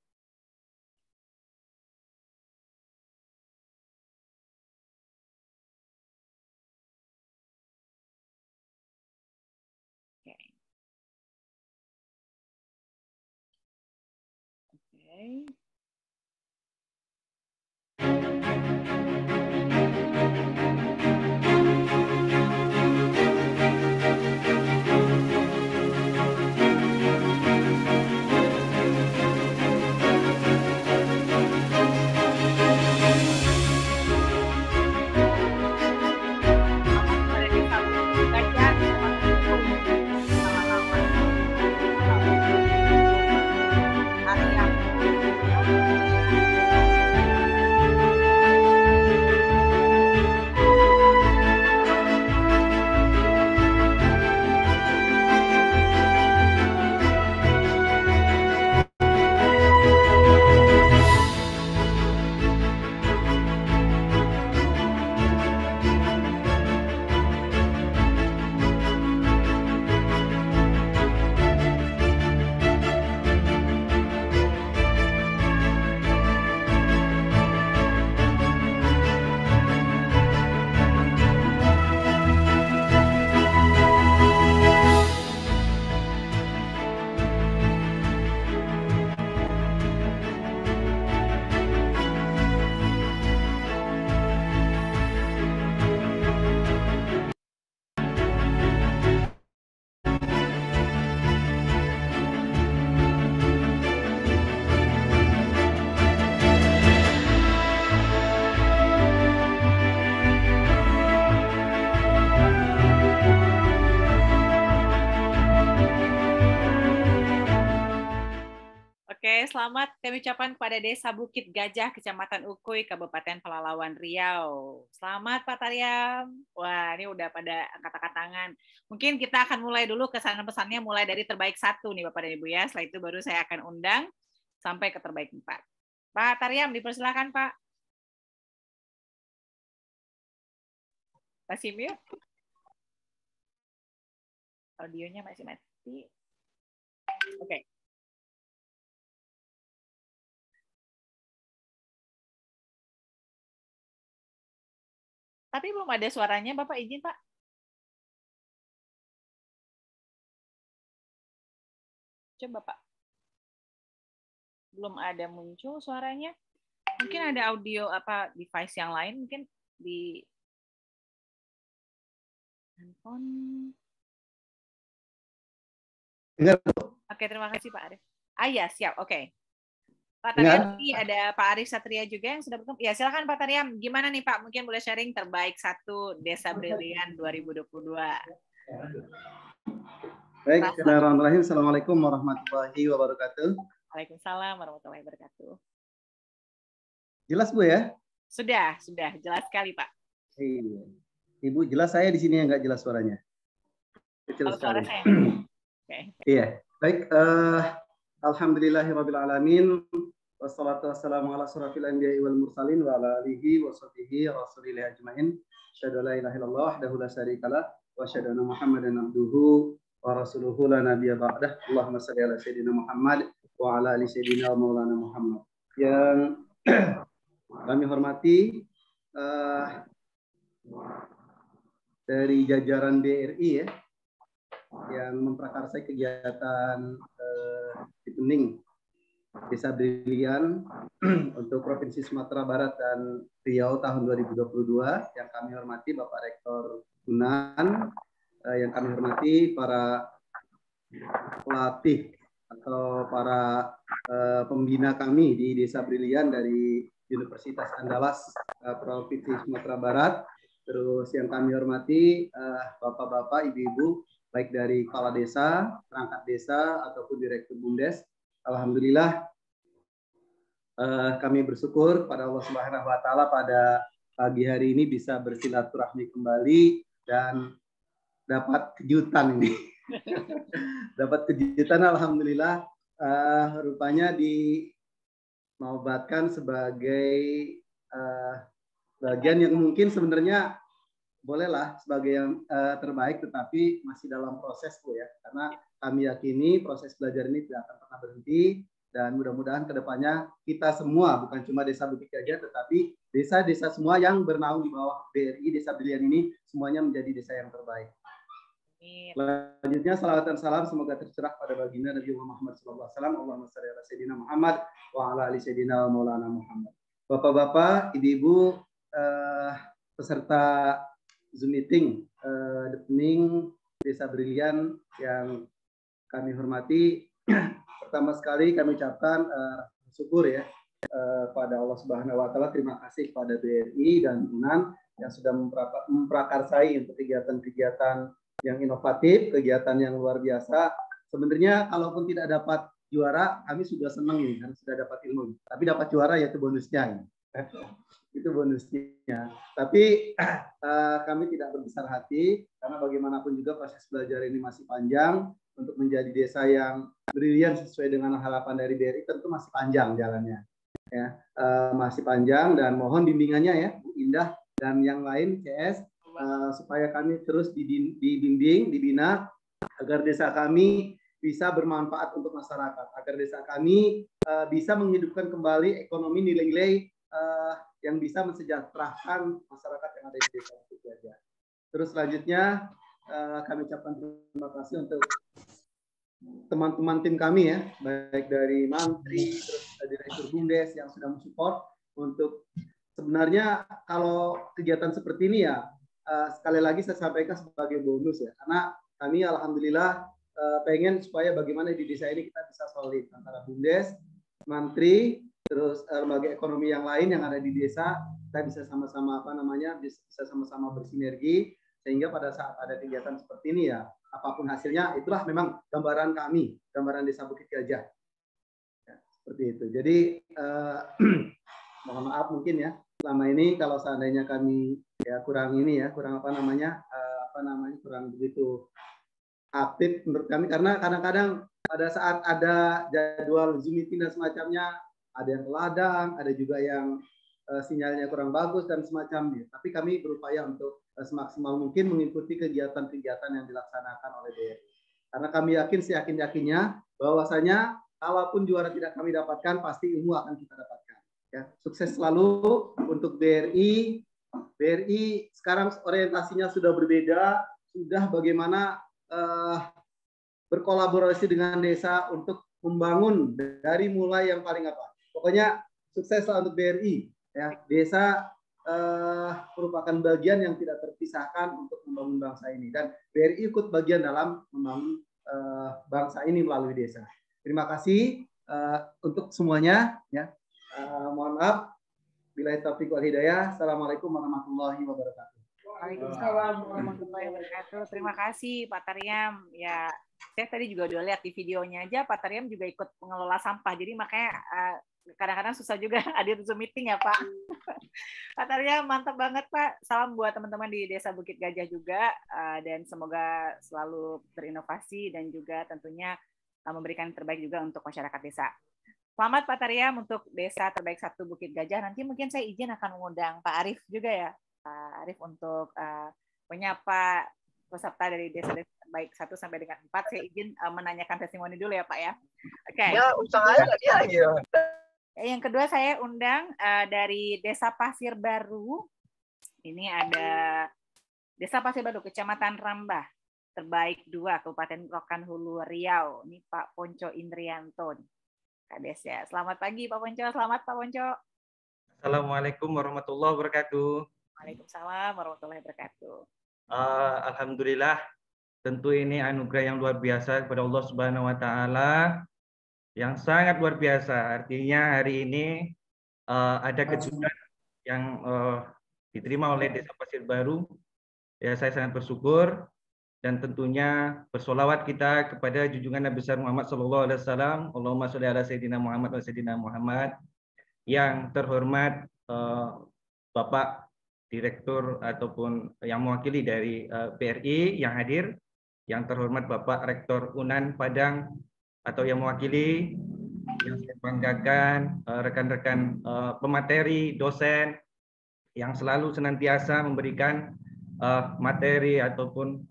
Speaker 1: Oke. Oke, selamat kami ucapkan kepada Desa Bukit Gajah, Kecamatan Ukui, Kabupaten Pelalawan Riau. Selamat Pak Tariam. Wah, ini udah pada angkat-angkat tangan. Mungkin kita akan mulai dulu kesan-pesannya mulai dari terbaik 1 nih Bapak dan Ibu ya. Setelah itu baru saya akan undang sampai ke terbaik 4. Pak Tariam, dipersilakan Pak. Pak Simil. Audionya masih mati. Oke. Tapi belum ada suaranya, Bapak izin, Pak. Coba, Pak. Belum ada muncul suaranya. Mungkin ada audio apa device yang lain, mungkin di handphone.
Speaker 7: Dengar.
Speaker 1: Oke, terima kasih Pak Arif. Ya, siap. Oke. Pak Tariam, ini ada Pak Arif Satria juga yang sudah bertemu. Ya, silakan Pak Tariam. Gimana nih Pak? Mungkin boleh sharing terbaik 1 Desa Brilian 2022.
Speaker 7: Baik, bismillahirrahmanirrahim. Assalamualaikum warahmatullahi wabarakatuh.
Speaker 1: Waalaikumsalam warahmatullahi wabarakatuh.
Speaker 7: Jelas Bu ya?
Speaker 1: Sudah. Jelas sekali Pak.
Speaker 7: Iya. Ibu jelas, saya di sini yang nggak jelas suaranya. Kecil sekali.
Speaker 1: Okay.
Speaker 7: Iya. Baik, alhamdulillahirrabbilalamin. Wassalatu wassalamu ala asrofil anbiya'i wal mursalin wa ala alihi wa sahbihi rasulillah ajmain. Asyhadu an la ilaha illallah wahdahu la syarikalah wa asyhadu anna Muhammadan abduhu wa rasuluhu la nabiyya ba'dah. Allahumma shalli ala sayyidina Muhammad wa ala ali sayyidina Maulana Muhammad. Yang kami hormati dari jajaran BRI ya, yang memprakarsai kegiatan Deepening Desa Brilian untuk Provinsi Sumatera Barat dan Riau tahun 2022, yang kami hormati Bapak Rektor Unan, yang kami hormati para pelatih atau para pembina kami di Desa Brilian dari Universitas Andalas Provinsi Sumatera Barat, terus yang kami hormati bapak-bapak, ibu-ibu, baik dari kepala desa, perangkat desa, ataupun direktur BUMDes. Alhamdulillah kami bersyukur pada Allah Subhanahu wa Ta'ala pada pagi hari ini bisa bersilaturahmi kembali dan dapat kejutan ini. Dapat kejutan, alhamdulillah, rupanya dinobatkan sebagai bagian yang mungkin sebenarnya bolehlah sebagai yang terbaik, tetapi masih dalam proses Bu ya, karena kami yakini proses belajar ini tidak akan pernah berhenti, dan mudah-mudahan kedepannya kita semua, bukan cuma Desa Bukit Gajah, tetapi desa-desa semua yang bernaung di bawah BRI Desa Brilian ini semuanya menjadi desa yang terbaik. Selanjutnya salawat dan salam semoga tercurah pada baginda Nabi Muhammad SAW. Allahumma shalli ala sayyidina Muhammad wa ala ali sayyidina Maulana Muhammad. Bapak-bapak, ibu-ibu, peserta Zoom meeting Deepening Desa Brilian yang kami hormati, pertama sekali kami ucapkan syukur ya pada Allah Subhanahu wa Ta'ala. Terima kasih kepada BRI dan Unan yang sudah memprakarsai untuk kegiatan-kegiatan yang inovatif, kegiatan yang luar biasa. Sebenarnya kalaupun tidak dapat juara, kami sudah senang nih karena sudah dapat ilmu. Tapi dapat juara yaitu bonusnya. Itu bonusnya. Tapi kami tidak berbesar hati karena bagaimanapun juga proses belajar ini masih panjang. Untuk menjadi desa yang brilian sesuai dengan harapan dari BRI tentu masih panjang jalannya. Ya, masih panjang, dan mohon bimbingannya ya Bu Indah dan yang lain CS supaya kami terus dibimbing, dibina agar desa kami bisa bermanfaat untuk masyarakat, agar desa kami bisa menghidupkan kembali ekonomi nilai-nilai yang bisa mensejahterakan masyarakat yang ada di desa Bukit Gajah. Terus selanjutnya kami ucapkan terima kasih untuk teman-teman tim kami ya, baik dari Mantri, terus Direktur BUMDes yang sudah mensupport untuk sebenarnya kalau kegiatan seperti ini ya, sekali lagi saya sampaikan sebagai bonus ya, karena kami alhamdulillah pengen supaya bagaimana di desa ini kita bisa solid antara BUMDes, Mantri, terus lembaga ekonomi yang lain yang ada di desa, kita bisa sama-sama bisa sama-sama bersinergi, sehingga pada saat ada kegiatan seperti ini ya, apapun hasilnya, itulah memang gambaran kami, gambaran Desa Bukit Gajah. Ya, Seperti itu. Jadi mohon maaf mungkin ya selama ini kalau seandainya kami ya kurang kurang begitu aktif menurut kami, karena kadang-kadang pada saat ada jadwal Zoom meeting dan semacamnya ada yang ladang, ada juga yang sinyalnya kurang bagus dan semacamnya. Tapi kami berupaya untuk semaksimal mungkin mengikuti kegiatan-kegiatan yang dilaksanakan oleh BRI. Karena kami yakin, seyakin-yakinnya bahwasanya kalaupun juara tidak kami dapatkan, pasti ilmu akan kita dapatkan. Ya, sukses selalu untuk BRI. BRI sekarang orientasinya sudah berbeda, sudah bagaimana berkolaborasi dengan desa untuk membangun dari mulai yang paling apa. Pokoknya sukses untuk BRI. Ya, desa merupakan bagian yang tidak terpisahkan untuk membangun bangsa ini, dan BRI ikut bagian dalam membangun bangsa ini melalui desa. Terima kasih untuk semuanya. Ya, mohon maaf. Billahi taufiq wal hidayah. Assalamualaikum warahmatullahi wabarakatuh.
Speaker 1: Waalaikumsalam warahmatullahi wabarakatuh. Terima kasih Pak Taryam. Ya, saya tadi juga udah lihat di videonya aja Pak Taryam juga ikut mengelola sampah. Jadi makanya kadang-kadang susah juga hadir Zoom meeting ya Pak. Pak Taryam mantap banget Pak. Salam buat teman-teman di Desa Bukit Gajah juga, dan semoga selalu berinovasi dan juga tentunya memberikan yang terbaik juga untuk masyarakat desa. Selamat Pak Taryam untuk Desa Terbaik 1 Bukit Gajah. Nanti mungkin saya izin akan mengundang Pak Arif juga ya. Pak Arif untuk menyapa peserta dari Desa Terbaik 1 sampai dengan 4. Saya izin menanyakan testimoni dulu ya Pak ya. Oke.
Speaker 8: Ya, usahanya dia ya.
Speaker 1: Yang kedua saya undang dari Desa Pasir Baru. Ini ada Desa Pasir Baru, Kecamatan Rambah, Terbaik 2, Kabupaten Rokan Hulu, Riau. Ini Pak Ponco Indrianto. Kades ya. Selamat pagi Pak Ponco. Selamat Pak Ponco.
Speaker 9: Assalamualaikum warahmatullahi wabarakatuh.
Speaker 1: Waalaikumsalam warahmatullahi wabarakatuh.
Speaker 9: Alhamdulillah, tentu ini anugerah yang luar biasa kepada Allah Subhanahu wa taala yang sangat luar biasa. Artinya hari ini ada kejutan yang diterima oleh Desa Pasir Baru. Ya, saya sangat bersyukur dan tentunya bersolawat kita kepada junjungan Nabi besar Muhammad SAW. Allahumma sholli ala Sayyidina Muhammad wa Sayyidina Muhammad. Yang terhormat Bapak Direktur ataupun yang mewakili dari BRI yang hadir, yang terhormat Bapak Rektor UNAN Padang atau yang mewakili, yang saya banggakan rekan-rekan pemateri, dosen yang selalu senantiasa memberikan materi ataupun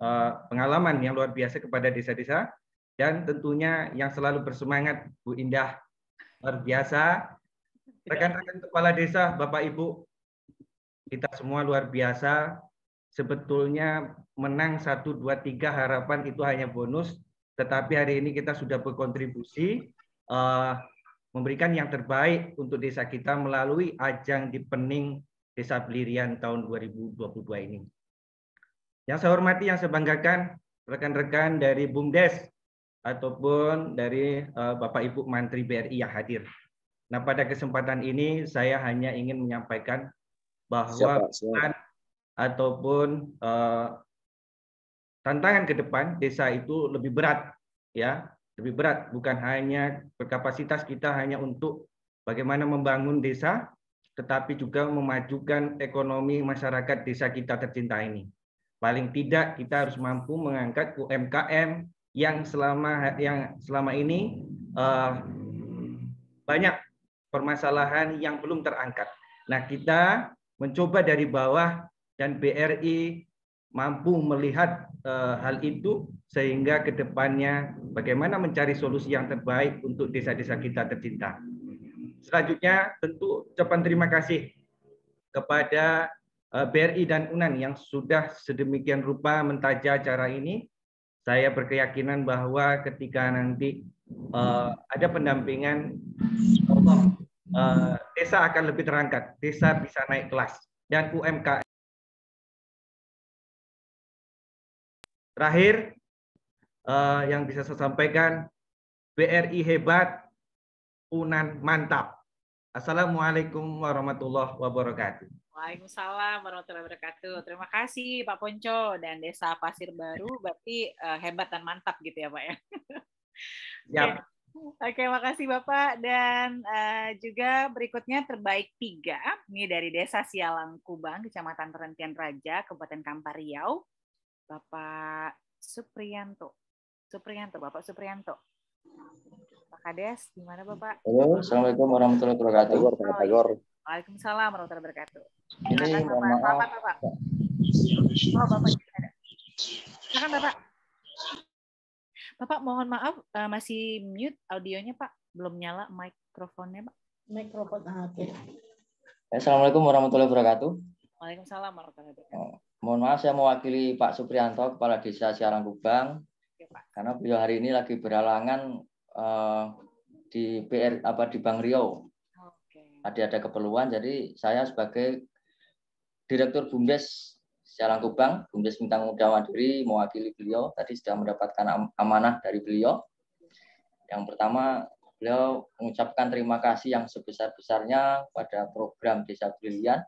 Speaker 9: pengalaman yang luar biasa kepada desa-desa, dan tentunya yang selalu bersemangat Bu Indah, luar biasa. Rekan-rekan kepala desa, Bapak Ibu, kita semua luar biasa. Sebetulnya menang 1, 2, 3 harapan itu hanya bonus, tetapi hari ini kita sudah berkontribusi memberikan yang terbaik untuk desa kita melalui ajang di Pening Desa Pelirian tahun 2022 ini. Yang saya hormati, yang saya banggakan, rekan-rekan dari BUMDes ataupun dari Bapak Ibu Menteri BRI yang hadir. Nah, pada kesempatan ini saya hanya ingin menyampaikan bahwa ataupun tantangan ke depan desa itu lebih berat, ya, lebih berat. Bukan hanya berkapasitas kita hanya untuk bagaimana membangun desa, tetapi juga memajukan ekonomi masyarakat desa kita tercinta ini. Paling tidak kita harus mampu mengangkat UMKM yang selama ini banyak permasalahan yang belum terangkat. Nah, kita mencoba dari bawah dan BRI mampu melihat hal itu sehingga ke depannya bagaimana mencari solusi yang terbaik untuk desa-desa kita tercinta. Selanjutnya tentu ucapan terima kasih kepada BRI dan UNAN yang sudah sedemikian rupa mentajah acara ini. Saya berkeyakinan bahwa ketika nanti ada pendampingan, desa akan lebih terangkat, desa bisa naik kelas, dan UMKM. Terakhir, yang bisa saya sampaikan, BRI hebat, UNAN mantap. Assalamualaikum warahmatullahi wabarakatuh.
Speaker 1: Waalaikumsalam warahmatullahi wabarakatuh. Terima kasih Pak Ponco dan Desa Pasir Baru, berarti hebat dan mantap gitu ya Pak ya.
Speaker 9: Siap.
Speaker 1: Oke, makasih Bapak. Dan juga berikutnya terbaik 3, ini dari Desa Sialang Kubang, Kecamatan Perhentian Raja, Kabupaten Kampar Riau, Bapak Supriyanto. Bapak Supriyanto. Pak Kades, gimana Bapak?
Speaker 8: Halo, Assalamualaikum warahmatullahi wabarakatuh.
Speaker 1: Waalaikumsalam warahmatullahi wabarakatuh.
Speaker 8: Ini mohon maaf.
Speaker 1: Selamat, Bapak. Oh, Bapak juga ada. Silakan Bapak. Bapak mohon maaf masih mute audionya Pak, belum nyala mikrofonnya Pak.
Speaker 8: Oke. Assalamualaikum warahmatullahi wabarakatuh.
Speaker 1: Waalaikumsalam warahmatullahi wabarakatuh.
Speaker 8: Mohon maaf, saya mewakili Pak Supriyanto, Kepala Desa Sialang Kubang,
Speaker 1: Oke, Pak.
Speaker 8: karena beliau hari ini lagi berhalangan di Bank Riau. Ada keperluan, jadi saya sebagai Direktur BUMDes Sialang Kubang, BUMDes Bintang Muda Mandiri, mewakili beliau. Tadi sudah mendapatkan amanah dari beliau. Yang pertama, beliau mengucapkan terima kasih yang sebesar-besarnya pada program Desa Brilian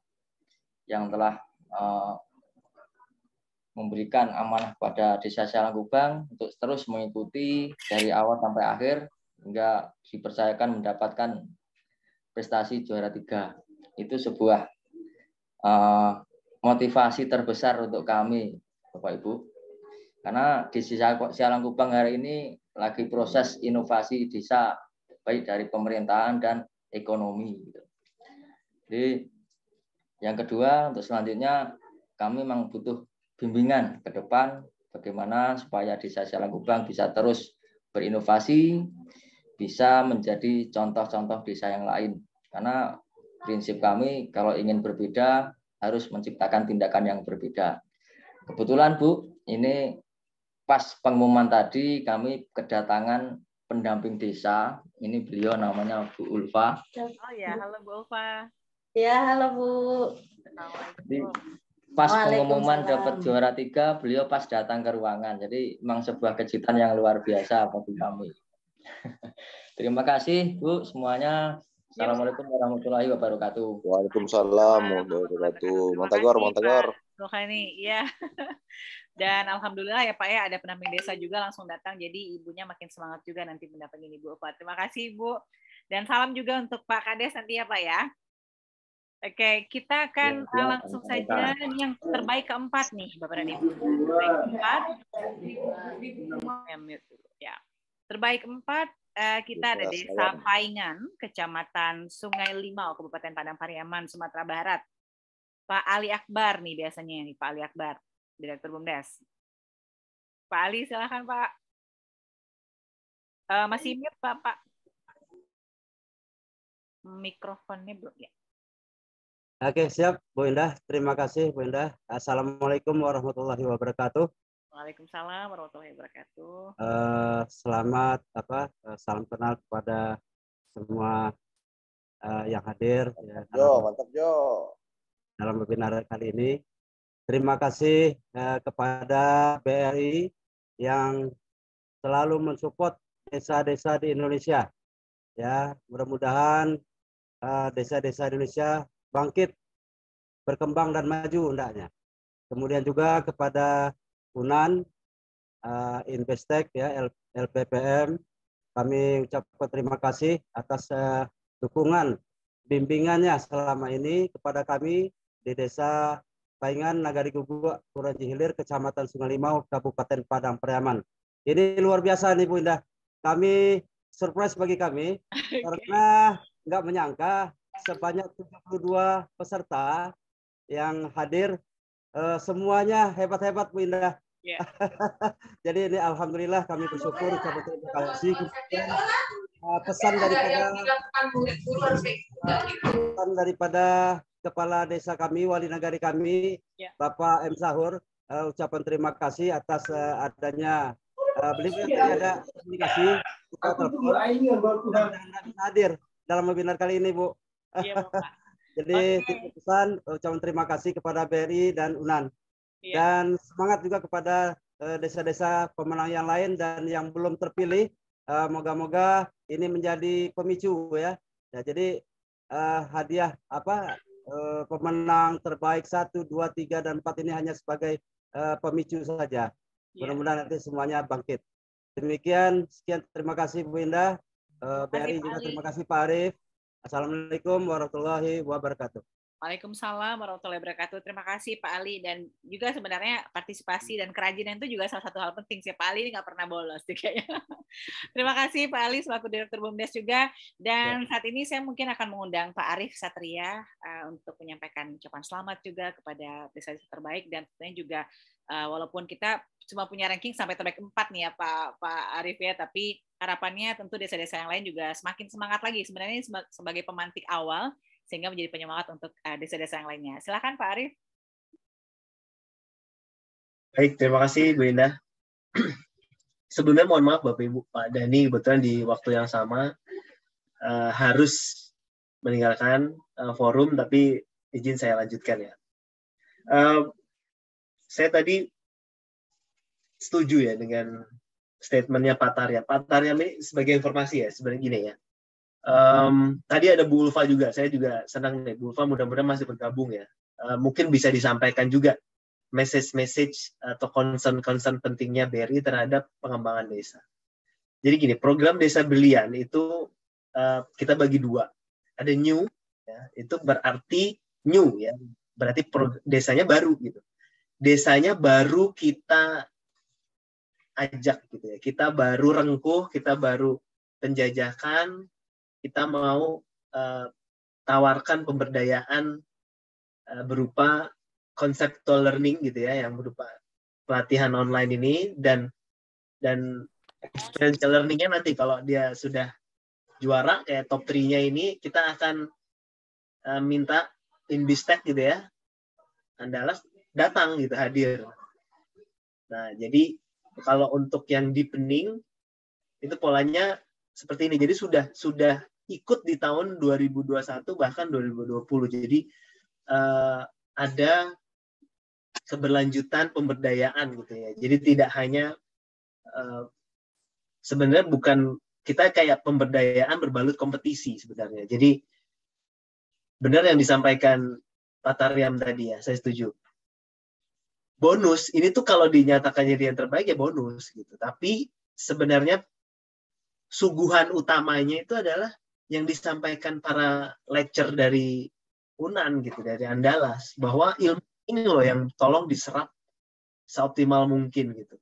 Speaker 8: yang telah memberikan amanah kepada Desa Sialang Kubang untuk terus mengikuti dari awal sampai akhir hingga dipercayakan mendapatkan prestasi juara 3. Itu sebuah motivasi terbesar untuk kami, Bapak Ibu. Karena di Sialang Kubang hari ini lagi proses inovasi desa, baik dari pemerintahan dan ekonomi. Jadi yang kedua, untuk selanjutnya kami memang butuh bimbingan ke depan bagaimana supaya Desa Sialang Kubang bisa terus berinovasi, bisa menjadi contoh-contoh desa yang lain. Karena prinsip kami kalau ingin berbeda harus menciptakan tindakan yang berbeda. Kebetulan Bu, ini pas pengumuman tadi kami kedatangan pendamping desa. Ini beliau namanya Bu Ulfa.
Speaker 1: Oh ya, halo Bu Ulfa.
Speaker 10: Ya, halo Bu.
Speaker 8: Jadi, pas pengumuman dapat juara 3, beliau pas datang ke ruangan. Jadi memang sebuah kejutan yang luar biasa bagi kami. Terima kasih Bu semuanya. Assalamualaikum warahmatullahi wabarakatuh.
Speaker 3: Waalaikumsalam warahmatullahi wabarakatuh. Mantagor.
Speaker 1: Rohani, ya. Dan alhamdulillah ya Pak ya, ada pendamping desa juga langsung datang, jadi ibunya makin semangat juga nanti mendampingin Ibu Ulfa. Terima kasih Ibu. Dan salam juga untuk Pak Kades nanti ya Pak ya. Oke, kita akan langsung saja yang terbaik keempat nih Bapak dan Ibu. Terbaik keempat. Ya. Terbaik keempat kita ada Desa Paingan, Kecamatan Sungai Limau, Kabupaten Padang Pariaman, Sumatera Barat. Pak Ali Akbar nih biasanya nih, Pak Ali Akbar, Direktur BUMDes. Pak Ali, silakan Pak. Masih mute Pak. Mikrofonnya belum ya.
Speaker 6: Oke, siap Bu Indah. Terima kasih Bu Indah. Assalamualaikum warahmatullahi wabarakatuh.
Speaker 1: Waalaikumsalam warahmatullahi wabarakatuh.
Speaker 6: Selamat salam kenal kepada semua yang hadir ya,
Speaker 3: Mantap Jo.
Speaker 6: Dalam webinar kali ini. Terima kasih kepada BRI yang selalu mensupport desa-desa di Indonesia. Ya, mudah-mudahan desa-desa Indonesia bangkit, berkembang dan maju hendaknya. Kemudian juga kepada UNAN, Investec, ya, LPPM, kami ucapkan terima kasih atas dukungan bimbingannya selama ini kepada kami di Desa Paingan, Nagari Guguk, Kelurahan Cihilir, Kecamatan Sungai Limau, Kabupaten Padang Pariaman. Ini luar biasa nih Bu Indah. Kami surprise bagi kami karena nggak menyangka sebanyak 72 peserta yang hadir, semuanya hebat-hebat Bu Indah. Yeah. Jadi ini alhamdulillah kami bersyukur, ucapkan terima kasih. Pesan daripada Kepala Desa kami, Wali Nagari kami, Bapak M. Sahur, ucapan terima kasih atas adanya beliau ada komunikasi, kita telepon dan hadir dalam webinar kali ini Bu.
Speaker 1: Iya, Bapak.
Speaker 6: Jadi pesan ucapan terima kasih kepada BRI dan UNAN. Dan semangat juga kepada desa-desa pemenang yang lain dan yang belum terpilih. Moga-moga ini menjadi pemicu ya. Jadi hadiah pemenang terbaik 1, 2, 3, dan 4 ini hanya sebagai pemicu saja. Mudah-mudahan nanti semuanya bangkit. Demikian, sekian terima kasih Bu Indah. BRI juga terima kasih Pak Arif. Assalamualaikum warahmatullahi wabarakatuh.
Speaker 1: Waalaikumsalam warahmatullahi wabarakatuh. Terima kasih Pak Ali, dan juga sebenarnya partisipasi dan kerajinan itu juga salah satu hal penting sih. Pak Ali ini nggak pernah bolos kayaknya. Terima kasih Pak Ali selaku Direktur BUMDes juga. Dan saat ini saya mungkin akan mengundang Pak Arif Satria untuk menyampaikan ucapan selamat juga kepada desa-desa terbaik, dan tentunya juga walaupun kita cuma punya ranking sampai terbaik 4 nih ya Pak Arif ya, tapi harapannya tentu desa-desa yang lain juga semakin semangat lagi. Sebenarnya ini sebagai pemantik awal sehingga menjadi penyemangat untuk desa-desa yang lainnya. Silakan Pak Arif.
Speaker 10: Baik, terima kasih Bu Indah. Sebelumnya mohon maaf Bapak Ibu, Pak Dani kebetulan di waktu yang sama harus meninggalkan forum, tapi izin saya lanjutkan ya. Saya tadi setuju ya dengan statementnya Pak Taryam. Pak Taryam ini sebagai informasi ya, sebenarnya gini ya. Tadi ada Bu Ulfa juga, saya juga senang nih, Bu Ulfa mudah-mudahan masih bergabung ya. Mungkin bisa disampaikan juga message atau concern pentingnya BRI terhadap pengembangan desa. Jadi gini, program Desa Brilian itu kita bagi dua. Ada new, ya, itu berarti new ya, berarti desanya baru gitu. Desanya baru kita ajak gitu ya, kita baru rengkuh, kita baru penjajakan. Kita mau tawarkan pemberdayaan berupa conceptual learning gitu ya, yang berupa pelatihan online ini, dan experiential learning-nya nanti kalau dia sudah juara kayak top 3-nya ini, kita akan minta Inbistek gitu ya, Andalas datang gitu, hadir. Nah, jadi kalau untuk yang deepening itu polanya seperti ini. Jadi sudah ikut di tahun 2021 bahkan 2020. Jadi ada keberlanjutan pemberdayaan gitu ya. Jadi tidak hanya sebenarnya bukan kita kayak pemberdayaan berbalut kompetisi sebenarnya. Jadi benar yang disampaikan Pak Taryam tadi ya, saya setuju. Bonus ini tuh kalau dinyatakan jadi yang terbaik ya bonus gitu. Tapi sebenarnya suguhan utamanya itu adalah yang disampaikan para lecturer dari UNAN gitu, dari Andalas, bahwa ilmu ini loh yang tolong diserap seoptimal mungkin gitu.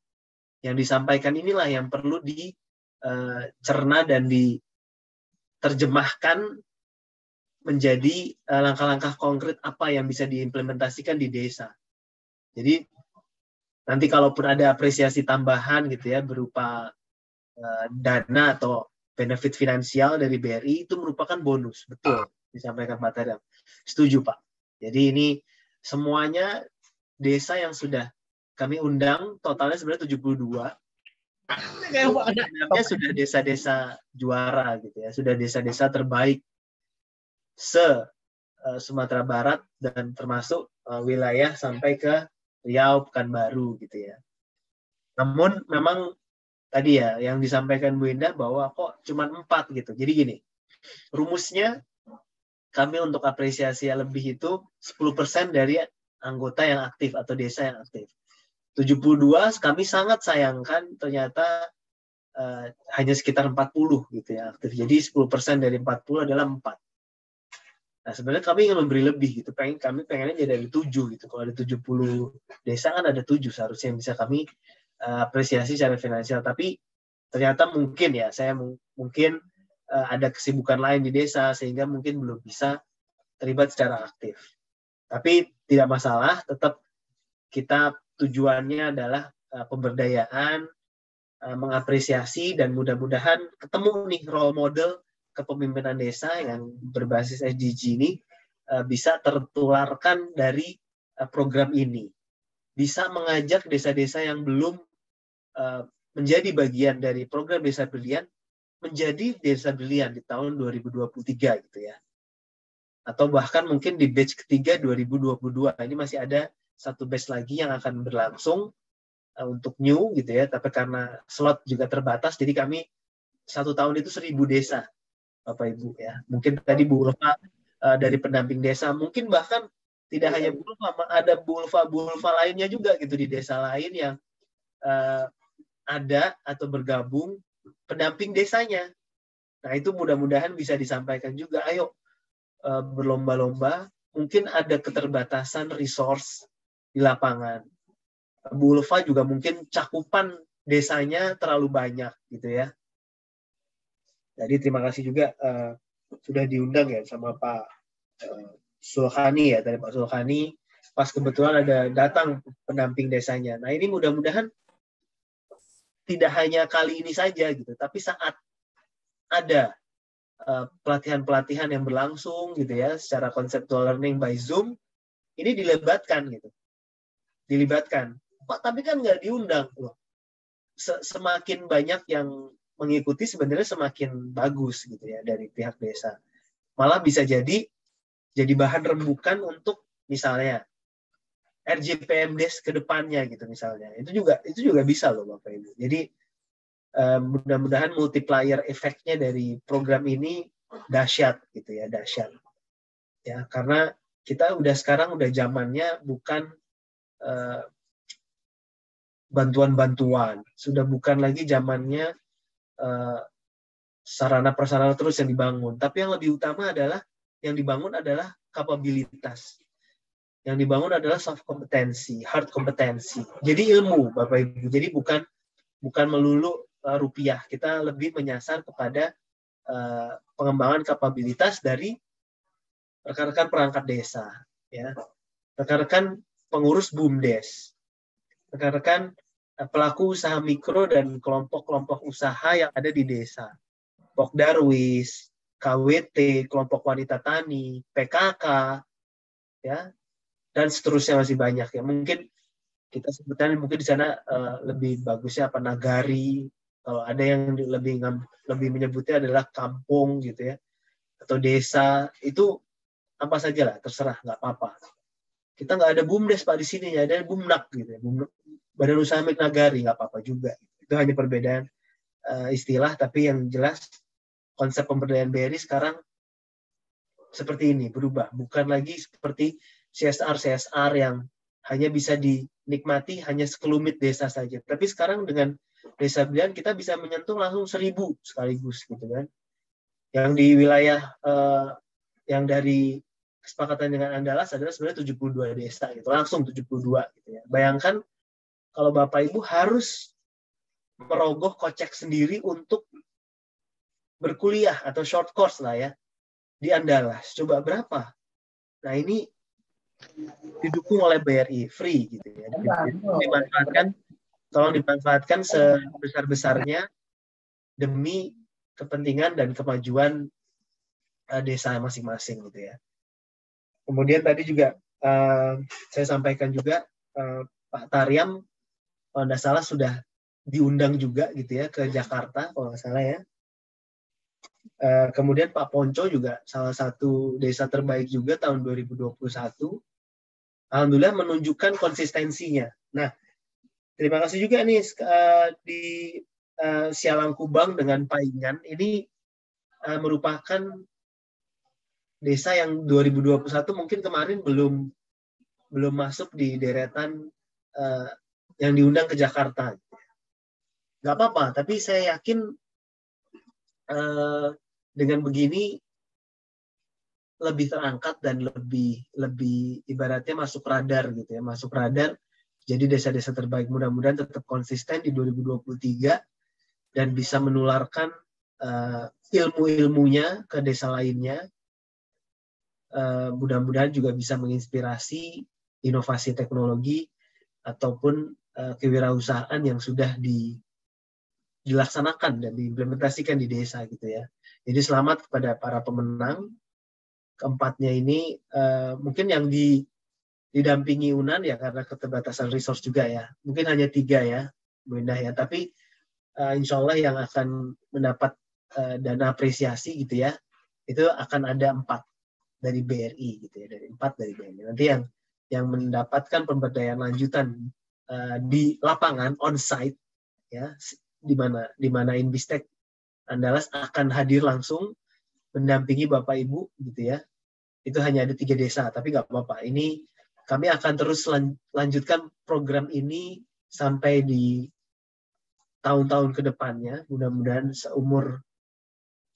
Speaker 10: Yang disampaikan inilah yang perlu dicerna dan diterjemahkan menjadi langkah-langkah konkret apa yang bisa diimplementasikan di desa. Jadi nanti kalaupun ada apresiasi tambahan gitu ya berupa dana atau benefit finansial dari BRI, itu merupakan bonus. Betul disampaikan Pak Taryam. Setuju Pak. Jadi ini semuanya desa yang sudah kami undang, totalnya sebenarnya 72. Sebenarnya sudah desa-desa juara gitu ya, sudah desa-desa terbaik Sumatera Barat dan termasuk wilayah sampai ke Riau, Pekanbaru gitu ya. Namun memang tadi ya yang disampaikan Bu Indah bahwa kok cuma 4 gitu. Jadi gini, rumusnya kami untuk apresiasi yang lebih itu 10% dari anggota yang aktif atau desa yang aktif. 72 kami sangat sayangkan ternyata hanya sekitar 40 gitu ya aktif. Jadi 10% dari 40 adalah 4. Nah sebenarnya kami ingin memberi lebih gitu. Kami pengennya jadi dari 7 gitu. Kalau ada 70 desa kan ada 7 seharusnya yang bisa kami apresiasi secara finansial. Tapi ternyata mungkin ya saya mungkin ada kesibukan lain di desa sehingga mungkin belum bisa terlibat secara aktif. Tapi tidak masalah, tetap kita tujuannya adalah pemberdayaan, mengapresiasi, dan mudah-mudahan ketemu nih role model kepemimpinan desa yang berbasis SDG ini bisa tertularkan dari program ini. Bisa mengajak desa-desa yang belum menjadi bagian dari program Desa Brilian menjadi Desa Brilian di tahun 2023 gitu ya. Atau bahkan mungkin di batch ketiga 2022. Ini masih ada satu batch lagi yang akan berlangsung untuk new gitu ya. Tapi karena slot juga terbatas, jadi kami 1 tahun itu 1000 desa, Bapak Ibu ya. Mungkin tadi Bu Ulfa dari pendamping desa, mungkin bahkan tidak hanya Bu Ulfa, ada Bu Ulfa lainnya juga gitu di desa lain yang ada atau bergabung pendamping desanya. Nah, itu mudah-mudahan bisa disampaikan juga. Ayo berlomba-lomba, mungkin ada keterbatasan resource di lapangan. Bu Ulfa juga mungkin cakupan desanya terlalu banyak gitu ya. Jadi terima kasih juga sudah diundang ya sama Pak Sulhani ya, dari Pak Sulhani. Pas kebetulan ada datang pendamping desanya. Nah, ini mudah-mudahan tidak hanya kali ini saja gitu, tapi saat ada pelatihan-pelatihan yang berlangsung gitu ya, secara conceptual learning by Zoom, ini dilibatkan gitu. Dilibatkan. Pak, tapi kan nggak diundang. Loh. Semakin banyak yang mengikuti sebenarnya semakin bagus gitu ya dari pihak desa. Malah bisa jadi bahan rembukan untuk misalnya RJPMDes ke depannya gitu misalnya. Itu juga bisa loh Bapak Ibu. Jadi mudah-mudahan multiplier efeknya dari program ini dahsyat gitu ya, dahsyat. Ya, karena kita sekarang udah zamannya bukan bantuan-bantuan, sudah bukan lagi zamannya sarana-prasarana terus yang dibangun, tapi yang lebih utama adalah yang dibangun adalah kapabilitas. Yang dibangun adalah soft kompetensi, hard kompetensi. Jadi ilmu, Bapak Ibu. Jadi bukan melulu rupiah. Kita lebih menyasar kepada pengembangan kapabilitas dari rekan-rekan perangkat desa, ya, rekan-rekan pengurus BUMDes, rekan-rekan pelaku usaha mikro dan kelompok-kelompok usaha yang ada di desa, Pokdarwis, KWT, kelompok wanita tani, PKK, ya, dan seterusnya masih banyak ya. Mungkin kita sebutkan mungkin di sana lebih bagusnya apa nagari. Kalau ada yang lebih menyebutnya adalah kampung gitu ya, atau desa, itu apa saja lah, terserah, nggak apa-apa. Kita nggak ada BUMDes Pak di sini, ya ada BUMNAK gitu ya, Badan Usaha Milik Nagari, nggak apa-apa juga. Itu hanya perbedaan istilah, tapi yang jelas konsep pemberdayaan BRI sekarang seperti ini, berubah. Bukan lagi seperti CSR yang hanya bisa dinikmati hanya sekelumit desa saja. Tapi sekarang dengan Desa Brilian kita bisa menyentuh langsung 1.000 sekaligus gitu kan. Yang di wilayah yang dari kesepakatan dengan Andalas adalah sebenarnya 72 desa gitu, langsung 72 gitu ya. Bayangkan kalau Bapak Ibu harus merogoh kocek sendiri untuk berkuliah atau short course lah ya di Andalas. Coba berapa? Nah, ini didukung oleh BRI, free gitu ya. Tolong dimanfaatkan sebesar-besarnya demi kepentingan dan kemajuan desa masing-masing gitu ya. Kemudian tadi juga saya sampaikan juga Pak Taryam kalau tidak salah sudah diundang juga gitu ya ke Jakarta kalau nggak salah ya. Kemudian Pak Ponco juga salah satu desa terbaik juga tahun 2021. Alhamdulillah menunjukkan konsistensinya. Nah, terima kasih juga nih di Sialangkubang dengan Paingan ini merupakan desa yang 2021 mungkin kemarin belum masuk di deretan yang diundang ke Jakarta. Nggak apa-apa, tapi saya yakin dengan begini lebih terangkat dan lebih ibaratnya masuk radar gitu ya, masuk radar. Jadi desa-desa terbaik mudah-mudahan tetap konsisten di 2023 dan bisa menularkan ilmu-ilmunya ke desa lainnya. Mudah-mudahan juga bisa menginspirasi inovasi teknologi ataupun kewirausahaan yang sudah dilaksanakan dan diimplementasikan di desa gitu ya. Jadi selamat kepada para pemenang. Keempatnya ini mungkin yang didampingi UNAN ya karena keterbatasan resource juga ya. Mungkin hanya 3 ya, Bu Indah ya. Tapi insya Allah yang akan mendapat dana apresiasi gitu ya, itu akan ada 4 dari BRI gitu ya, dari 4 dari BRI. Nanti yang mendapatkan pemberdayaan lanjutan di lapangan on-site ya, di mana Inbistek Andalas akan hadir langsung mendampingi Bapak Ibu gitu ya. Itu hanya ada 3 desa, tapi nggak apa-apa. Ini kami akan terus lanjutkan program ini sampai di tahun-tahun ke depannya. Mudah-mudahan seumur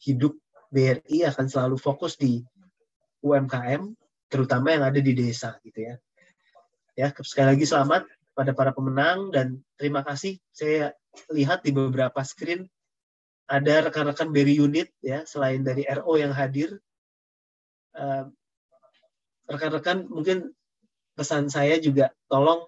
Speaker 10: hidup BRI akan selalu fokus di UMKM, terutama yang ada di desa gitu ya. Ya, sekali lagi selamat pada para pemenang dan terima kasih. Saya lihat di beberapa screen ada rekan-rekan BRI unit ya, selain dari RO yang hadir. Rekan-rekan mungkin pesan saya juga tolong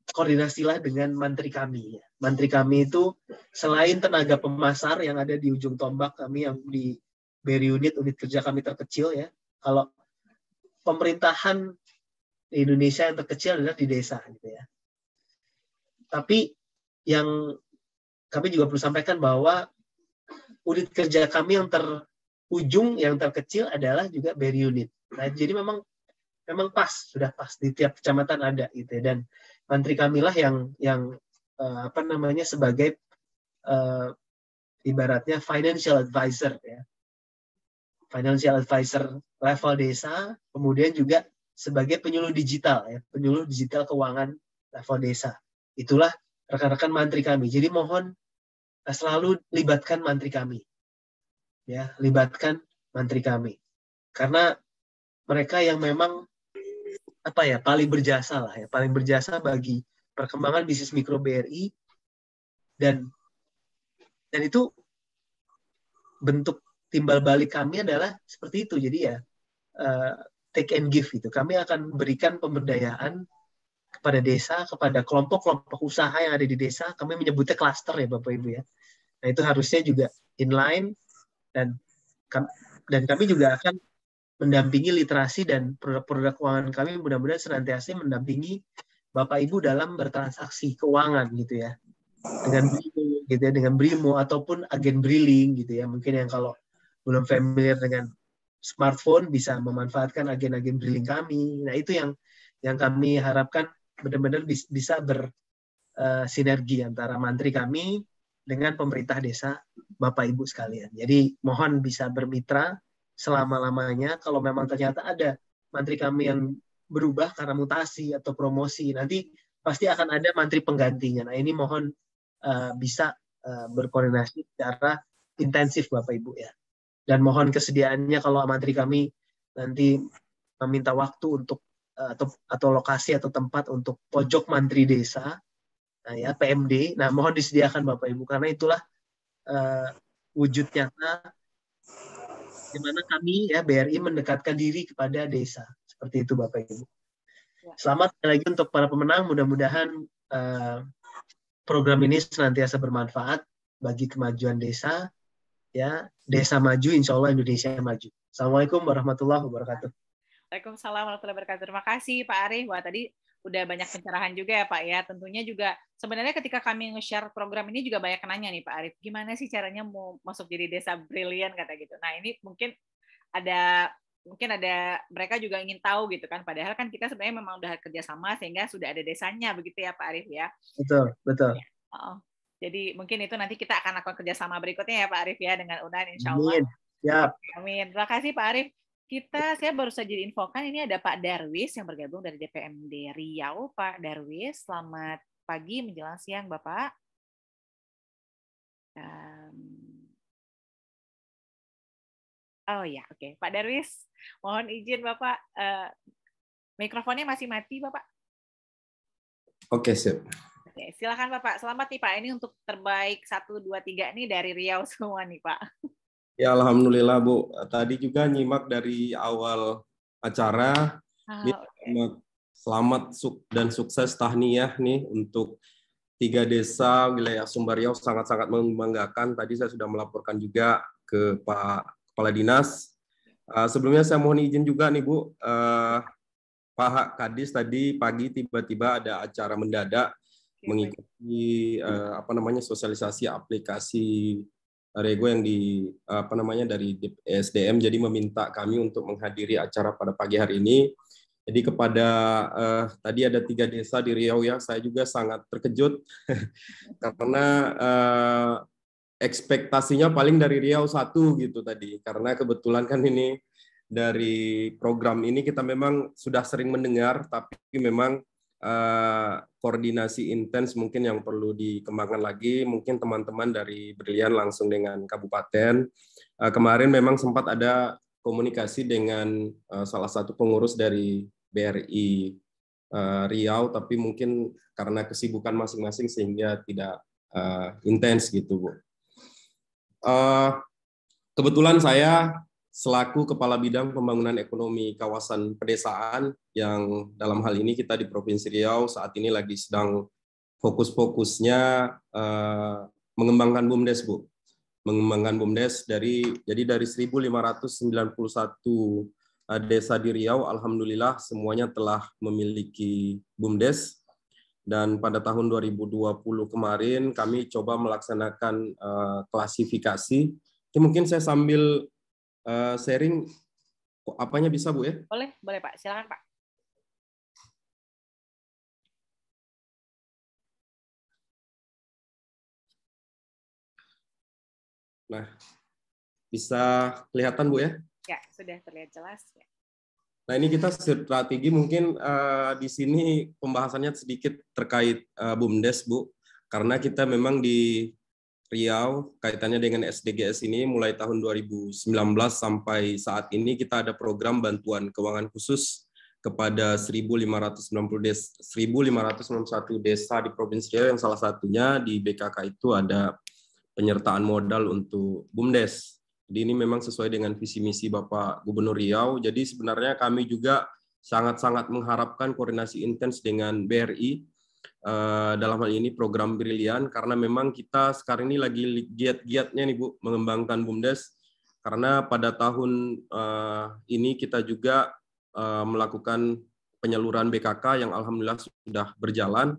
Speaker 10: koordinasilah dengan mantri kami. Mantri kami itu selain tenaga pemasar yang ada di ujung tombak kami yang di BRI unit kerja kami terkecil ya. Kalau pemerintahan di Indonesia yang terkecil adalah di desa gitu ya. Tapi yang kami juga perlu sampaikan bahwa unit kerja kami yang terujung, yang terkecil adalah juga BRI unit. Nah, jadi memang sudah pas di tiap kecamatan ada gitu ya. Dan mantri kamilah yang sebagai ibaratnya financial advisor ya. Financial advisor level desa, kemudian juga sebagai penyuluh digital ya, penyuluh digital keuangan level desa. Itulah rekan-rekan mantri kami. Jadi mohon selalu libatkan mantri kami. Ya, libatkan mantri kami. Karena mereka yang memang paling berjasa lah ya, paling berjasa bagi perkembangan bisnis mikro BRI dan itu bentuk timbal balik kami adalah seperti itu. Jadi ya take and give gitu. Kami akan berikan pemberdayaan kepada desa, kepada kelompok-kelompok usaha yang ada di desa. Kami menyebutnya klaster ya Bapak Ibu ya. Nah itu harusnya juga inline dan kami juga akan mendampingi literasi dan produk-produk keuangan kami mudah-mudahan senantiasa mendampingi Bapak Ibu dalam bertransaksi keuangan gitu ya. Dengan Brimo ataupun agen Briling gitu ya. Mungkin yang kalau belum familiar dengan smartphone bisa memanfaatkan agen-agen Briling kami. Nah, itu yang kami harapkan benar-benar bisa bersinergi antara mantri kami dengan pemerintah desa Bapak Ibu sekalian. Jadi mohon bisa bermitra selama-lamanya. Kalau memang ternyata ada mantri kami yang berubah karena mutasi atau promosi, nanti pasti akan ada mantri penggantinya. Nah, ini mohon bisa berkoordinasi secara intensif Bapak Ibu ya. Dan mohon kesediaannya kalau mantri kami nanti meminta waktu untuk atau lokasi atau tempat untuk pojok mantri desa, nah ya PMD. Nah, mohon disediakan Bapak Ibu karena itulah wujud nyata di mana kami ya BRI mendekatkan diri kepada desa. Seperti itu Bapak Ibu. Selamat lagi untuk para pemenang. Mudah-mudahan program ini senantiasa bermanfaat bagi kemajuan desa. Ya, desa maju, insya Allah Indonesia maju. Assalamualaikum warahmatullahi wabarakatuh.
Speaker 1: Waalaikumsalam warahmatullahi wabarakatuh. Terima kasih Pak Arif. Wah, tadi udah banyak pencerahan juga ya Pak ya. Tentunya juga sebenarnya ketika kami nge-share program ini juga banyak nanya nih Pak Arif, gimana sih caranya mau masuk jadi desa brilian kata gitu. Nah, ini mungkin ada mereka juga ingin tahu gitu kan. Padahal kan kita sebenarnya memang udah kerjasama sehingga sudah ada desanya begitu ya Pak Arif ya.
Speaker 10: Betul.
Speaker 1: Jadi mungkin itu nanti kita akan lakukan kerjasama berikutnya ya Pak Arif ya dengan UNAN insya Allah. Amin. Terima kasih Pak Arif. Saya baru saja diinfokan ini ada Pak Darwis yang bergabung dari DPMD Riau. Pak Darwis, selamat pagi menjelang siang Bapak. Oh ya, oke. Pak Darwis, mohon izin Bapak, mikrofonnya masih mati Bapak.
Speaker 11: Oke, sip.
Speaker 1: Oke, silakan Bapak. Selamat nih Pak, ini untuk terbaik 1, 2, 3 nih dari Riau semua nih Pak.
Speaker 11: Ya, alhamdulillah Bu. Tadi juga nyimak dari awal acara. Selamat dan sukses tahniyah nih untuk 3 desa wilayah Sumbar Riau, sangat-sangat membanggakan. Tadi saya sudah melaporkan juga ke Pak Kepala Dinas. Sebelumnya saya mohon izin juga nih Bu, Pak Kadis tadi pagi tiba-tiba ada acara mendadak mengikuti sosialisasi aplikasi Rego yang dari SDM, jadi meminta kami untuk menghadiri acara pada pagi hari ini. Jadi kepada tadi ada 3 desa di Riau ya, saya juga sangat terkejut karena ekspektasinya paling dari Riau 1 gitu tadi, karena kebetulan kan ini dari program ini kita memang sudah sering mendengar, tapi memang koordinasi intens mungkin yang perlu dikembangkan lagi. Mungkin teman-teman dari Brilian langsung dengan kabupaten. Kemarin memang sempat ada komunikasi dengan salah satu pengurus dari BRI Riau, tapi mungkin karena kesibukan masing-masing sehingga tidak intens gitu, Bu. Kebetulan saya selaku Kepala Bidang Pembangunan Ekonomi Kawasan Pedesaan, yang dalam hal ini kita di Provinsi Riau saat ini lagi sedang fokus-fokusnya mengembangkan BUMDes, Bu. Mengembangkan BUMDes dari 1.591 desa di Riau, alhamdulillah semuanya telah memiliki BUMDes. Dan pada tahun 2020 kemarin kami coba melaksanakan klasifikasi. Ini mungkin saya sambil sharing apanya bisa, Bu, ya?
Speaker 1: Boleh Pak. Silakan, Pak.
Speaker 11: Nah, bisa kelihatan, Bu, ya?
Speaker 1: Ya, sudah terlihat jelas. Ya.
Speaker 11: Nah, ini kita strategi mungkin di sini pembahasannya sedikit terkait BUMDes, Bu. Karena kita memang di Riau, kaitannya dengan SDGs ini mulai tahun 2019 sampai saat ini kita ada program bantuan keuangan khusus kepada 1.591 desa di Provinsi Riau, yang salah satunya di BKK itu ada penyertaan modal untuk BUMDes. Jadi ini memang sesuai dengan visi misi Bapak Gubernur Riau. Jadi sebenarnya kami juga sangat-sangat mengharapkan koordinasi intens dengan BRI dalam hal ini program Brilian, karena memang kita sekarang ini lagi giat-giatnya nih, Bu, mengembangkan BUMDes, karena pada tahun ini kita juga melakukan penyaluran BKK yang alhamdulillah sudah berjalan.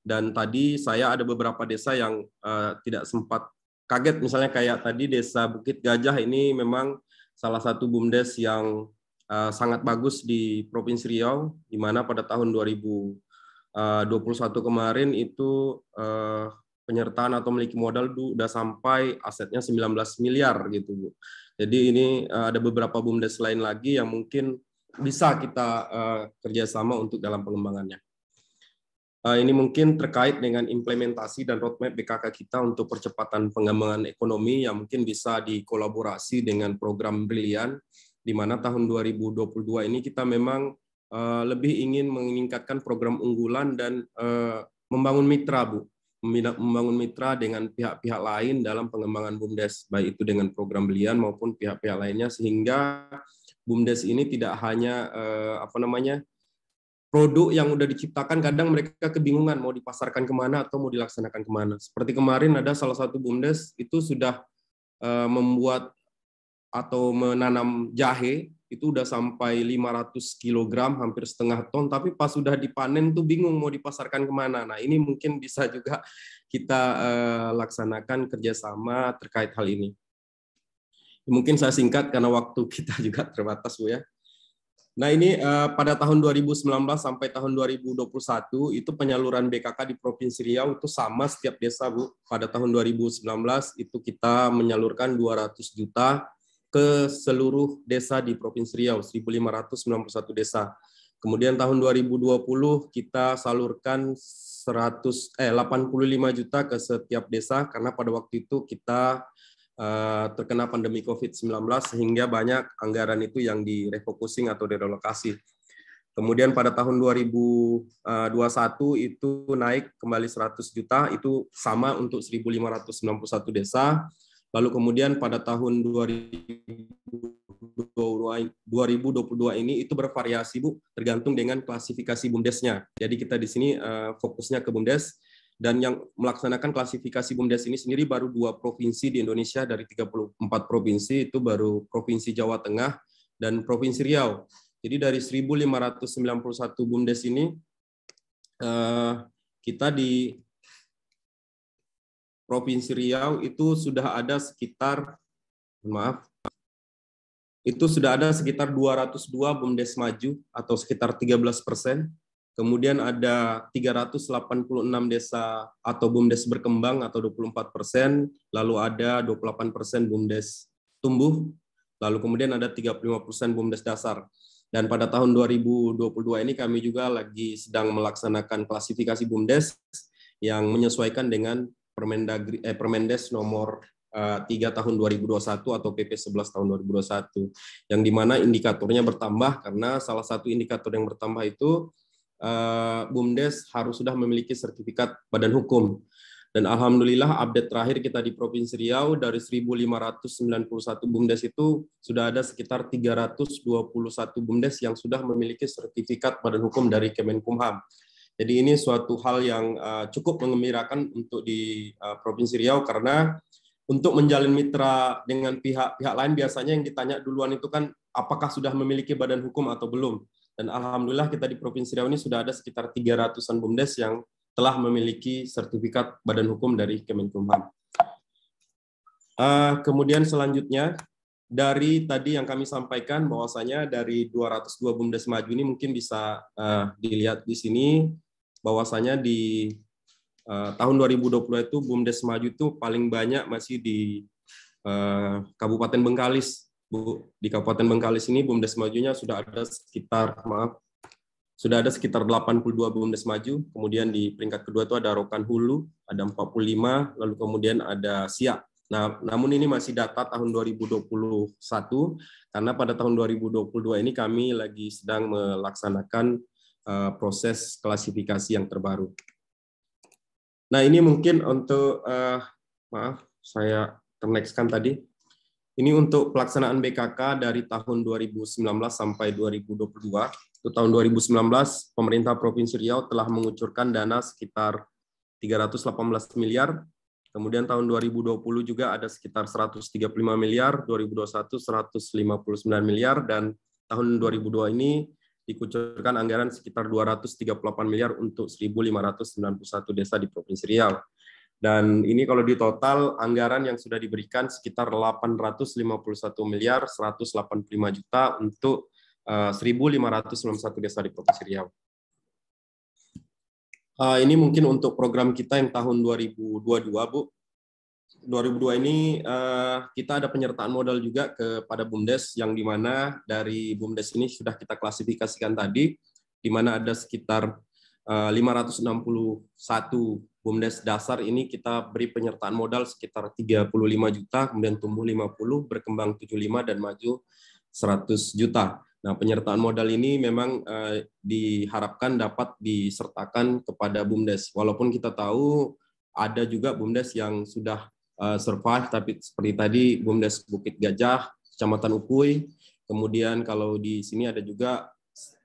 Speaker 11: Dan tadi saya ada beberapa desa yang tidak sempat kaget, misalnya kayak tadi Desa Bukit Gajah ini memang salah satu BUMDes yang sangat bagus di Provinsi Riau, di mana pada tahun 2021 kemarin itu penyertaan atau memiliki modal sudah sampai asetnya 19 miliar gitu, Bu. Jadi ini ada beberapa BUMDes lain lagi yang mungkin bisa kita kerjasama untuk dalam pengembangannya. Ini mungkin terkait dengan implementasi dan roadmap BKK kita untuk percepatan pengembangan ekonomi yang mungkin bisa dikolaborasi dengan program Brilian, di mana tahun 2022 ini kita memang lebih ingin meningkatkan program unggulan dan membangun mitra, Bu. Membangun mitra dengan pihak-pihak lain dalam pengembangan BUMDes, baik itu dengan program Brilian maupun pihak-pihak lainnya, sehingga BUMDes ini tidak hanya produk yang udah diciptakan, kadang mereka kebingungan mau dipasarkan kemana atau mau dilaksanakan kemana. Seperti kemarin ada salah satu BUMDes itu sudah membuat atau menanam jahe, itu udah sampai 500 kg, hampir setengah ton, tapi pas sudah dipanen tuh bingung mau dipasarkan kemana. Nah, ini mungkin bisa juga kita laksanakan kerjasama terkait hal ini. Mungkin saya singkat karena waktu kita juga terbatas, Bu, ya. Nah, ini pada tahun 2019 sampai tahun 2021 itu penyaluran BKK di Provinsi Riau itu sama setiap desa, Bu. Pada tahun 2019 itu kita menyalurkan 200 juta ke seluruh desa di Provinsi Riau, 1.591 desa. Kemudian tahun 2020 kita salurkan 85 juta ke setiap desa, karena pada waktu itu kita terkena pandemi COVID-19 sehingga banyak anggaran itu yang direfocusing atau direlokasi. Kemudian pada tahun 2021 itu naik kembali 100 juta, itu sama untuk 1.591 desa. Lalu kemudian pada tahun 2022 ini itu bervariasi, Bu, tergantung dengan klasifikasi BUMDesnya. Jadi kita di sini fokusnya ke BUMDes. Dan yang melaksanakan klasifikasi BUMDes ini sendiri baru 2 provinsi di Indonesia dari 34 provinsi, itu baru Provinsi Jawa Tengah dan Provinsi Riau. Jadi dari 1.591 BUMDes ini, kita di Provinsi Riau itu sudah ada sekitar, sudah ada sekitar 202 BUMDes maju atau sekitar 13%. Kemudian ada 386 desa atau BUMDes berkembang atau 24%, lalu ada 28% BUMDes tumbuh, lalu kemudian ada 35% BUMDes dasar. Dan pada tahun 2022 ini kami juga lagi sedang melaksanakan klasifikasi BUMDes yang menyesuaikan dengan Permendes nomor 3 tahun 2021 atau PP 11 tahun 2021, yang dimana indikatornya bertambah karena salah satu indikator yang bertambah itu BUMDes harus sudah memiliki sertifikat badan hukum. Dan alhamdulillah update terakhir kita di Provinsi Riau, dari 1.591 BUMDes itu sudah ada sekitar 321 BUMDes yang sudah memiliki sertifikat badan hukum dari Kemenkumham. Jadi ini suatu hal yang cukup menggembirakan untuk di Provinsi Riau, karena untuk menjalin mitra dengan pihak-pihak lain biasanya yang ditanya duluan itu kan apakah sudah memiliki badan hukum atau belum. Dan alhamdulillah kita di Provinsi Riau ini sudah ada sekitar 300-an BUMDes yang telah memiliki sertifikat badan hukum dari Kemenkumham. Kemudian selanjutnya, dari tadi yang kami sampaikan bahwasanya dari 202 BUMDes maju ini mungkin bisa dilihat di sini bahwasanya di tahun 2020 itu BUMDes maju itu paling banyak masih di Kabupaten Bengkalis. Bu, di Kabupaten Bengkalis ini BUMDes majunya sudah ada sekitar 82 BUMDes maju. Kemudian di peringkat kedua itu ada Rokan Hulu, ada 45, lalu kemudian ada Siak. Nah, namun ini masih data tahun 2021, karena pada tahun 2022 ini kami lagi sedang melaksanakan proses klasifikasi yang terbaru. Nah, ini mungkin untuk, maaf, saya ternext-kan tadi. Ini untuk pelaksanaan BKK dari tahun 2019 sampai 2022. Untuk tahun 2019, pemerintah Provinsi Riau telah mengucurkan dana sekitar 318 miliar. Kemudian tahun 2020 juga ada sekitar 135 miliar, 2021 159 miliar, dan tahun 2002 ini dikucurkan anggaran sekitar 238 miliar untuk 1.591 desa di Provinsi Riau. Dan ini kalau di total anggaran yang sudah diberikan sekitar 851 miliar 185 juta untuk 1.591 desa di Provinsi Riau. Ini mungkin untuk program kita yang tahun 2022, Bu. 2002 ini kita ada penyertaan modal juga kepada BUMDes, yang dimana dari BUMDes ini sudah kita klasifikasikan tadi, di mana ada sekitar 561 BUMDes dasar ini kita beri penyertaan modal sekitar 35 juta, kemudian tumbuh 50, berkembang 75, dan maju 100 juta. Nah, penyertaan modal ini memang diharapkan dapat disertakan kepada BUMDes. Walaupun kita tahu ada juga BUMDes yang sudah survive, tapi seperti tadi BUMDes Bukit Gajah, Kecamatan Ukui, kemudian kalau di sini ada juga,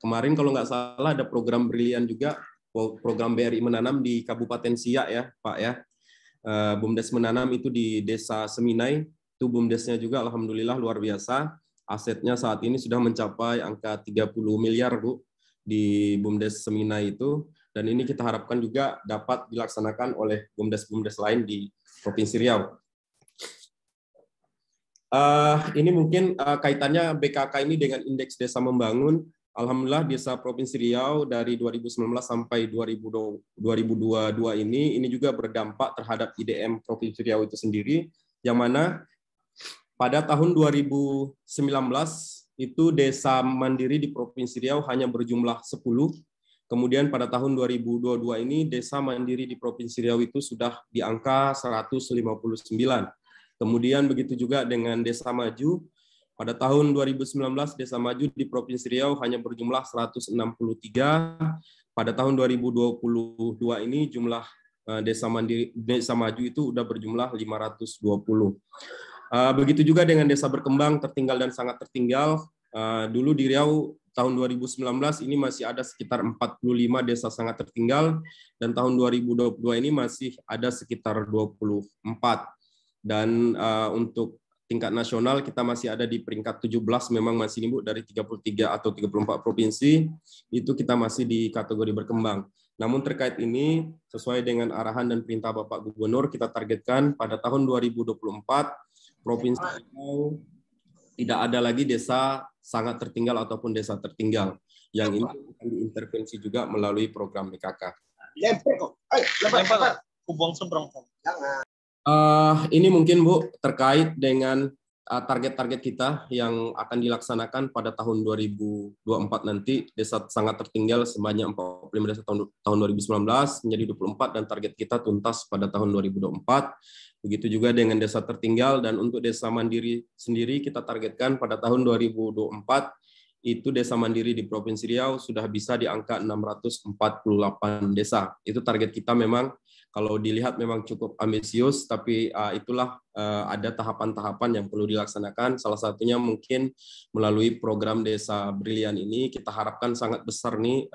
Speaker 11: kemarin kalau nggak salah ada program brilian juga, program BRI Menanam di Kabupaten Siak ya, Pak ya. BUMDes Menanam itu di Desa Seminai, itu BUMDesnya juga alhamdulillah luar biasa. Asetnya saat ini sudah mencapai angka 30 miliar, Bu, di BUMDes Seminai itu. Dan ini kita harapkan juga dapat dilaksanakan oleh BUMDes-BUMDes lain di Provinsi Riau. Ini mungkin kaitannya BKK ini dengan Indeks Desa Membangun. Alhamdulillah Desa Provinsi Riau dari 2019 sampai 2022 ini juga berdampak terhadap IDM Provinsi Riau itu sendiri, yang mana pada tahun 2019 itu desa mandiri di Provinsi Riau hanya berjumlah 10. Kemudian pada tahun 2022 ini desa mandiri di Provinsi Riau itu sudah di angka 159. Kemudian begitu juga dengan desa maju. Pada tahun 2019 desa maju di Provinsi Riau hanya berjumlah 163. Pada tahun 2022 ini jumlah desa maju itu udah berjumlah 520. Begitu juga dengan desa berkembang, tertinggal dan sangat tertinggal. Dulu di Riau tahun 2019 ini masih ada sekitar 45 desa sangat tertinggal, dan tahun 2022 ini masih ada sekitar 24. Dan untuk tingkat nasional kita masih ada di peringkat 17, memang masih nih, Bu, dari 33 atau 34 provinsi, itu kita masih di kategori berkembang. Namun terkait ini, sesuai dengan arahan dan perintah Bapak Gubernur, kita targetkan pada tahun 2024, Provinsi Riau tidak ada lagi desa sangat tertinggal ataupun desa tertinggal. Yang ini akan diintervensi juga melalui program BKK. Ini mungkin, Bu, terkait dengan target-target kita yang akan dilaksanakan pada tahun 2024 nanti. Desa sangat tertinggal sebanyak 45 desa tahun 2019 menjadi 24 dan target kita tuntas pada tahun 2024. Begitu juga dengan desa tertinggal, dan untuk desa mandiri sendiri kita targetkan pada tahun 2024 itu desa mandiri di Provinsi Riau sudah bisa di angka 648 desa. Itu target kita memang. Kalau dilihat memang cukup ambisius, tapi itulah ada tahapan-tahapan yang perlu dilaksanakan. Salah satunya mungkin melalui program Desa Brilian ini, kita harapkan sangat besar nih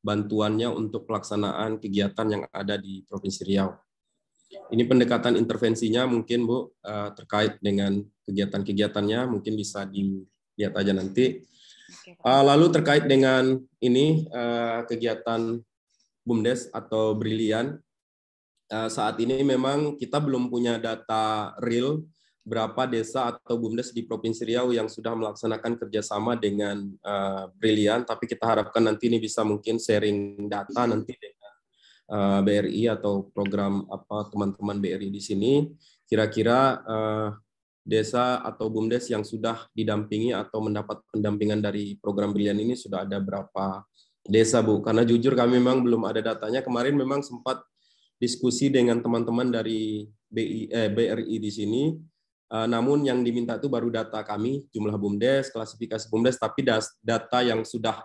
Speaker 11: bantuannya untuk pelaksanaan kegiatan yang ada di Provinsi Riau. Ini pendekatan intervensinya mungkin Bu, terkait dengan kegiatan-kegiatannya, mungkin bisa dilihat aja nanti. Lalu terkait dengan ini kegiatan BUMDes atau Brilian, saat ini memang kita belum punya data real berapa desa atau BUMDes di Provinsi Riau yang sudah melaksanakan kerjasama dengan Brilian, tapi kita harapkan nanti ini bisa mungkin sharing data nanti dengan BRI atau program apa teman-teman BRI di sini, kira-kira desa atau BUMDes yang sudah didampingi atau mendapat pendampingan dari program Brilian ini sudah ada berapa desa, Bu? Karena jujur kami memang belum ada datanya. Kemarin memang sempat diskusi dengan teman-teman dari BRI di sini, namun yang diminta itu baru data kami, jumlah BUMDes, klasifikasi BUMDes, tapi data yang sudah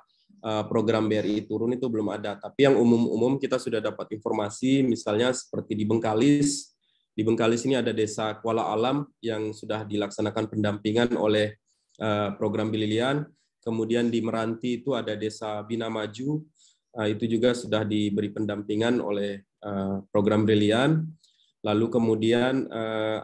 Speaker 11: program BRI turun itu belum ada. Tapi yang umum-umum kita sudah dapat informasi, misalnya seperti di Bengkalis. Di Bengkalis ini ada desa Kuala Alam yang sudah dilaksanakan pendampingan oleh program Brilian. Kemudian di Meranti itu ada desa Bina Maju, itu juga sudah diberi pendampingan oleh program Brilian. Lalu kemudian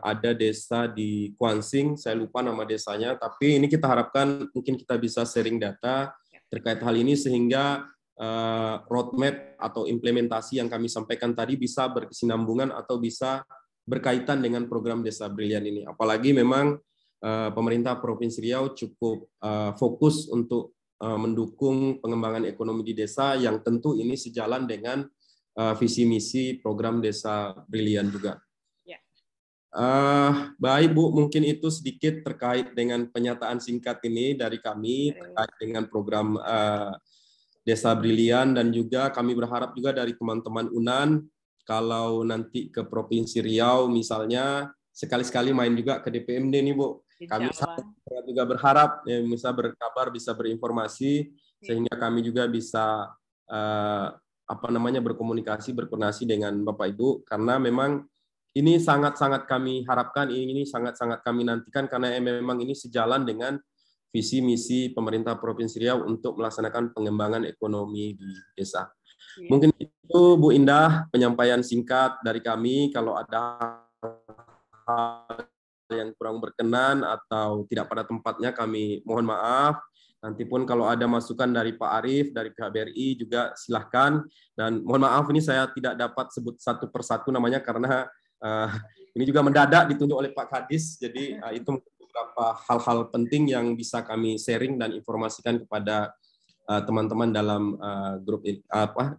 Speaker 11: ada desa di Kuansing, saya lupa nama desanya, tapi ini kita harapkan mungkin kita bisa sharing data terkait hal ini sehingga roadmap atau implementasi yang kami sampaikan tadi bisa berkesinambungan atau bisa berkaitan dengan program Desa Brilian ini. Apalagi memang pemerintah Provinsi Riau cukup fokus untuk mendukung pengembangan ekonomi di desa yang tentu ini sejalan dengan visi misi program Desa Brilian juga. Ya. Baik Bu, mungkin itu sedikit terkait dengan penyataan singkat ini dari kami terkait dengan program Desa Brilian, dan juga kami berharap juga dari teman-teman UNAN kalau nanti ke Provinsi Riau misalnya sekali-sekali main juga ke DPMD nih Bu. Kami sangat juga berharap ya, bisa berkabar, bisa berinformasi sehingga kami juga bisa berkomunikasi, berkoordinasi dengan Bapak Ibu, karena memang ini sangat-sangat kami harapkan, ini sangat-sangat kami nantikan karena memang ini sejalan dengan visi misi pemerintah Provinsi Riau untuk melaksanakan pengembangan ekonomi di desa. Mungkin itu Bu Indah penyampaian singkat dari kami. Kalau ada hal yang kurang berkenan atau tidak pada tempatnya kami mohon maaf. Nanti pun kalau ada masukan dari Pak Arief, dari pihak BRI juga silahkan. Dan mohon maaf ini saya tidak dapat sebut satu persatu namanya karena ini juga mendadak ditunjuk oleh Pak Kadis. Jadi itu beberapa hal-hal penting yang bisa kami sharing dan informasikan kepada teman-teman dalam grup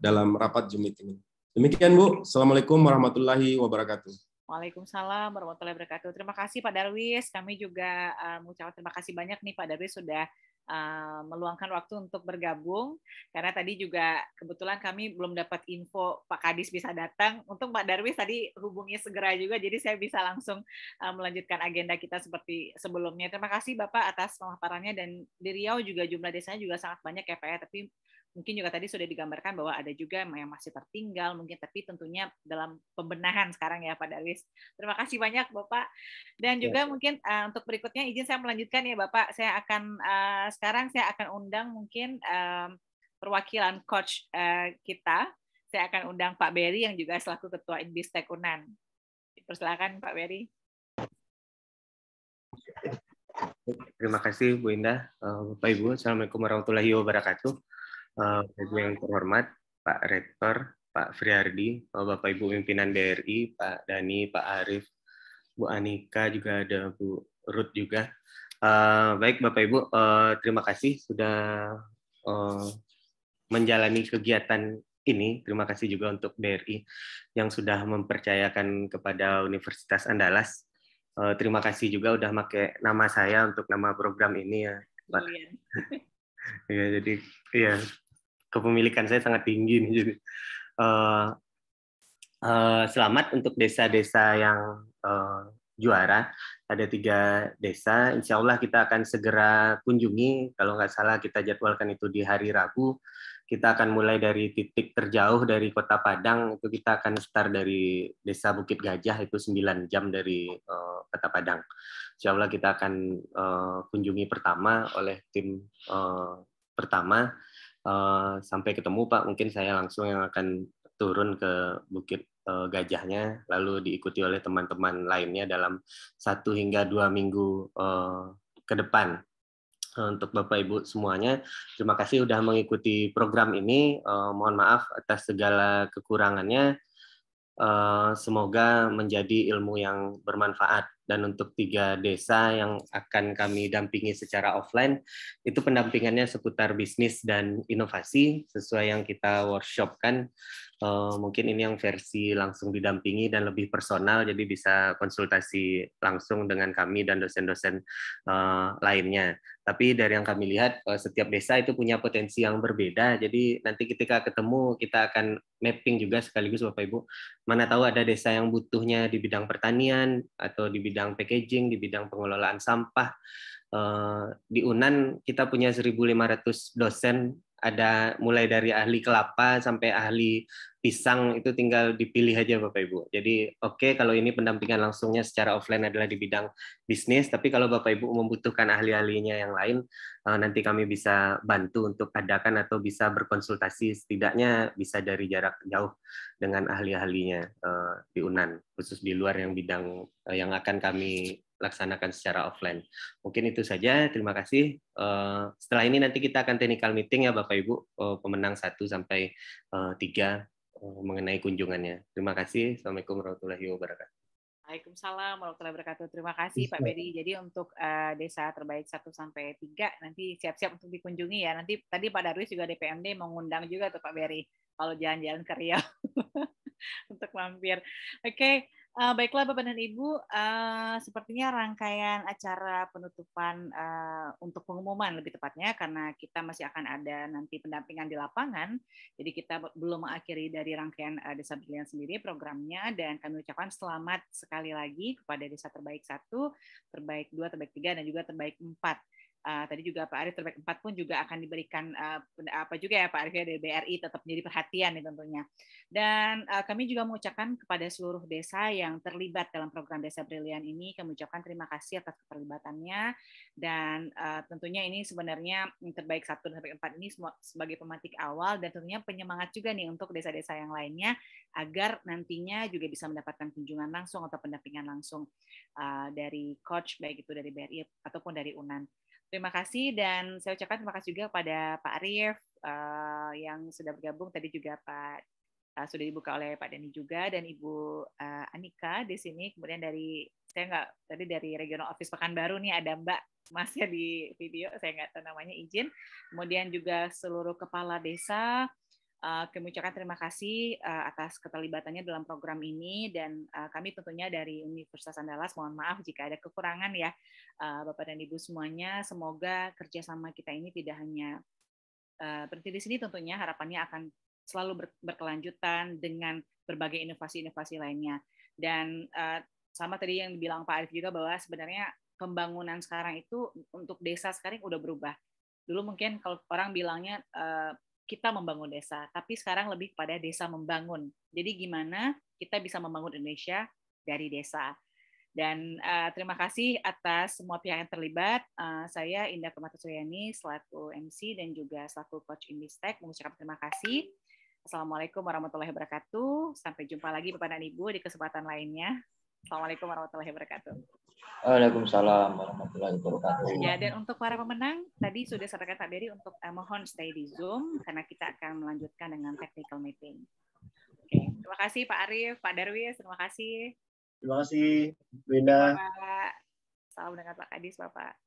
Speaker 11: dalam rapat Zoom meeting. Demikian Bu. Assalamualaikum warahmatullahi wabarakatuh.
Speaker 1: Waalaikumsalam warahmatullahi wabarakatuh. Terima kasih Pak Darwis. Kami juga mengucapkan terima kasih banyak nih Pak Darwis sudah meluangkan waktu untuk bergabung, karena tadi juga kebetulan kami belum dapat info Pak Kadis bisa datang. Untuk Pak Darwis tadi hubungi segera juga, jadi saya bisa langsung melanjutkan agenda kita seperti sebelumnya. Terima kasih Bapak atas pemaparannya, dan di Riau juga jumlah desanya juga sangat banyak ya Pak ya, tapi mungkin juga tadi sudah digambarkan bahwa ada juga yang masih tertinggal mungkin, tapi tentunya dalam pembenahan sekarang ya Pak Darwis. Terima kasih banyak Bapak. Dan juga mungkin untuk berikutnya izin saya melanjutkan ya Bapak. Saya akan sekarang saya akan undang mungkin perwakilan coach kita. Saya akan undang Pak Berry yang juga selaku Ketua Inbistek UNAN. Persilakan Pak Berry.
Speaker 5: Terima kasih Bu Indah. Bapak Ibu, Assalamualaikum warahmatullahi wabarakatuh. Ibu yang terhormat, Pak Rektor, Pak Friardi, Bapak Ibu pimpinan BRI, Pak Dani, Pak Arief, Bu Anika, juga ada Bu Ruth juga. Baik Bapak Ibu, terima kasih sudah menjalani kegiatan ini. Terima kasih juga untuk BRI yang sudah mempercayakan kepada Universitas Andalas Terima kasih juga udah pakai nama saya untuk nama program ini ya, Pak. Ya, jadi ya kepemilikan saya sangat tinggi nih. Jadi selamat untuk desa-desa yang juara. Ada 3 desa. Insya Allah kita akan segera kunjungi. Kalau nggak salah kita jadwalkan itu di hari Rabu. Kita akan mulai dari titik terjauh dari Kota Padang. Itu kita akan start dari Desa Bukit Gajah, itu 9 jam dari Kota Padang. Insya Allah kita akan kunjungi pertama oleh tim pertama. Sampai ketemu Pak, mungkin saya langsung yang akan turun ke Bukit Gajahnya, lalu diikuti oleh teman-teman lainnya dalam 1 hingga 2 minggu ke depan. Untuk Bapak Ibu semuanya, terima kasih sudah mengikuti program ini. Mohon maaf atas segala kekurangannya. Semoga menjadi ilmu yang bermanfaat. Dan untuk 3 desa yang akan kami dampingi secara offline, itu pendampingannya seputar bisnis dan inovasi, sesuai yang kita workshopkan. Mungkin ini yang versi langsung didampingi dan lebih personal, jadi bisa konsultasi langsung dengan kami dan dosen-dosen lainnya. Tapi dari yang kami lihat, setiap desa itu punya potensi yang berbeda, jadi nanti ketika ketemu, kita akan mapping juga sekaligus Bapak Ibu, mana tahu ada desa yang butuhnya di bidang pertanian, atau di bidang packaging, di bidang pengelolaan sampah. Di UNAN kita punya 1.500 dosen, ada mulai dari ahli kelapa sampai ahli pisang, itu tinggal dipilih aja Bapak Ibu. Jadi oke, kalau ini pendampingan langsungnya secara offline adalah di bidang bisnis, tapi kalau Bapak Ibu membutuhkan ahli-ahlinya yang lain, nanti kami bisa bantu untuk adakan atau bisa berkonsultasi, setidaknya bisa dari jarak jauh dengan ahli-ahlinya di UNAN, khusus di luar yang bidang yang akan kami laksanakan secara offline. Mungkin itu saja, terima kasih. Setelah ini nanti kita akan technical meeting ya Bapak Ibu, pemenang 1 sampai 3 mengenai kunjungannya. Terima kasih. Assalamualaikum warahmatullahi wabarakatuh.
Speaker 1: Waalaikumsalam warahmatullahi wabarakatuh. Terima kasih Pak Beri. Jadi untuk desa terbaik 1 sampai 3 nanti siap-siap untuk dikunjungi ya. Nanti tadi Pak Darwis juga DPMD mengundang juga tuh Pak Beri kalau jalan-jalan ke Riau untuk mampir. Oke. Baiklah Bapak dan Ibu, sepertinya rangkaian acara penutupan untuk pengumuman lebih tepatnya, karena kita masih akan ada nanti pendampingan di lapangan, jadi kita belum mengakhiri dari rangkaian Desa Brilian sendiri programnya, dan kami ucapkan selamat sekali lagi kepada Desa Terbaik 1, Terbaik 2, Terbaik 3, dan juga Terbaik 4. Tadi juga Pak Arief terbaik 4 pun juga akan diberikan apa juga ya Pak Arief ya, dari BRI tetap menjadi perhatian nih tentunya. Dan kami juga mengucapkan kepada seluruh desa yang terlibat dalam program Desa Brilian ini, kami ucapkan terima kasih atas keterlibatannya, dan tentunya ini sebenarnya terbaik 1 dan terbaik 4 ini sebagai pemantik awal, dan tentunya penyemangat juga nih untuk desa-desa yang lainnya agar nantinya juga bisa mendapatkan kunjungan langsung atau pendampingan langsung dari coach, baik itu dari BRI ataupun dari UNAN. Terima kasih, dan saya ucapkan terima kasih juga pada Pak Arief yang sudah bergabung, tadi juga sudah dibuka oleh Pak Dani juga, dan Ibu Anika di sini. Kemudian tadi dari Regional Office Pekanbaru nih ada Mbak Masnya di video, saya nggak tahu namanya, izin. Kemudian juga seluruh kepala desa, kami ucapkan terima kasih atas keterlibatannya dalam program ini, dan kami tentunya dari Universitas Andalas mohon maaf jika ada kekurangan ya Bapak dan Ibu semuanya. Semoga kerjasama kita ini tidak hanya berhenti di sini, tentunya harapannya akan selalu berkelanjutan dengan berbagai inovasi-inovasi lainnya. Dan sama tadi yang dibilang Pak Arief juga, bahwa sebenarnya pembangunan sekarang itu untuk desa sekarang udah berubah. Dulu mungkin kalau orang bilangnya kita membangun desa, tapi sekarang lebih pada desa membangun. Jadi gimana kita bisa membangun Indonesia dari desa. Dan terima kasih atas semua pihak yang terlibat. Saya Indah Permatasuriani selaku MC dan juga selaku Coach Indistek mengucapkan terima kasih. Assalamualaikum warahmatullahi wabarakatuh. Sampai jumpa lagi Bapak dan Ibu di kesempatan lainnya. Assalamualaikum warahmatullahi wabarakatuh.
Speaker 8: Waalaikumsalam warahmatullahi wabarakatuh.
Speaker 1: Ya, dan untuk para pemenang, tadi sudah sampaikan Pak Beri untuk mohon stay di Zoom, karena kita akan melanjutkan dengan technical meeting. Oke, terima kasih Pak Arief, Pak Darwis, terima kasih.
Speaker 10: Terima kasih, Bu Indah.
Speaker 1: Bapak. Salam dengan Pak Kadis, Bapak.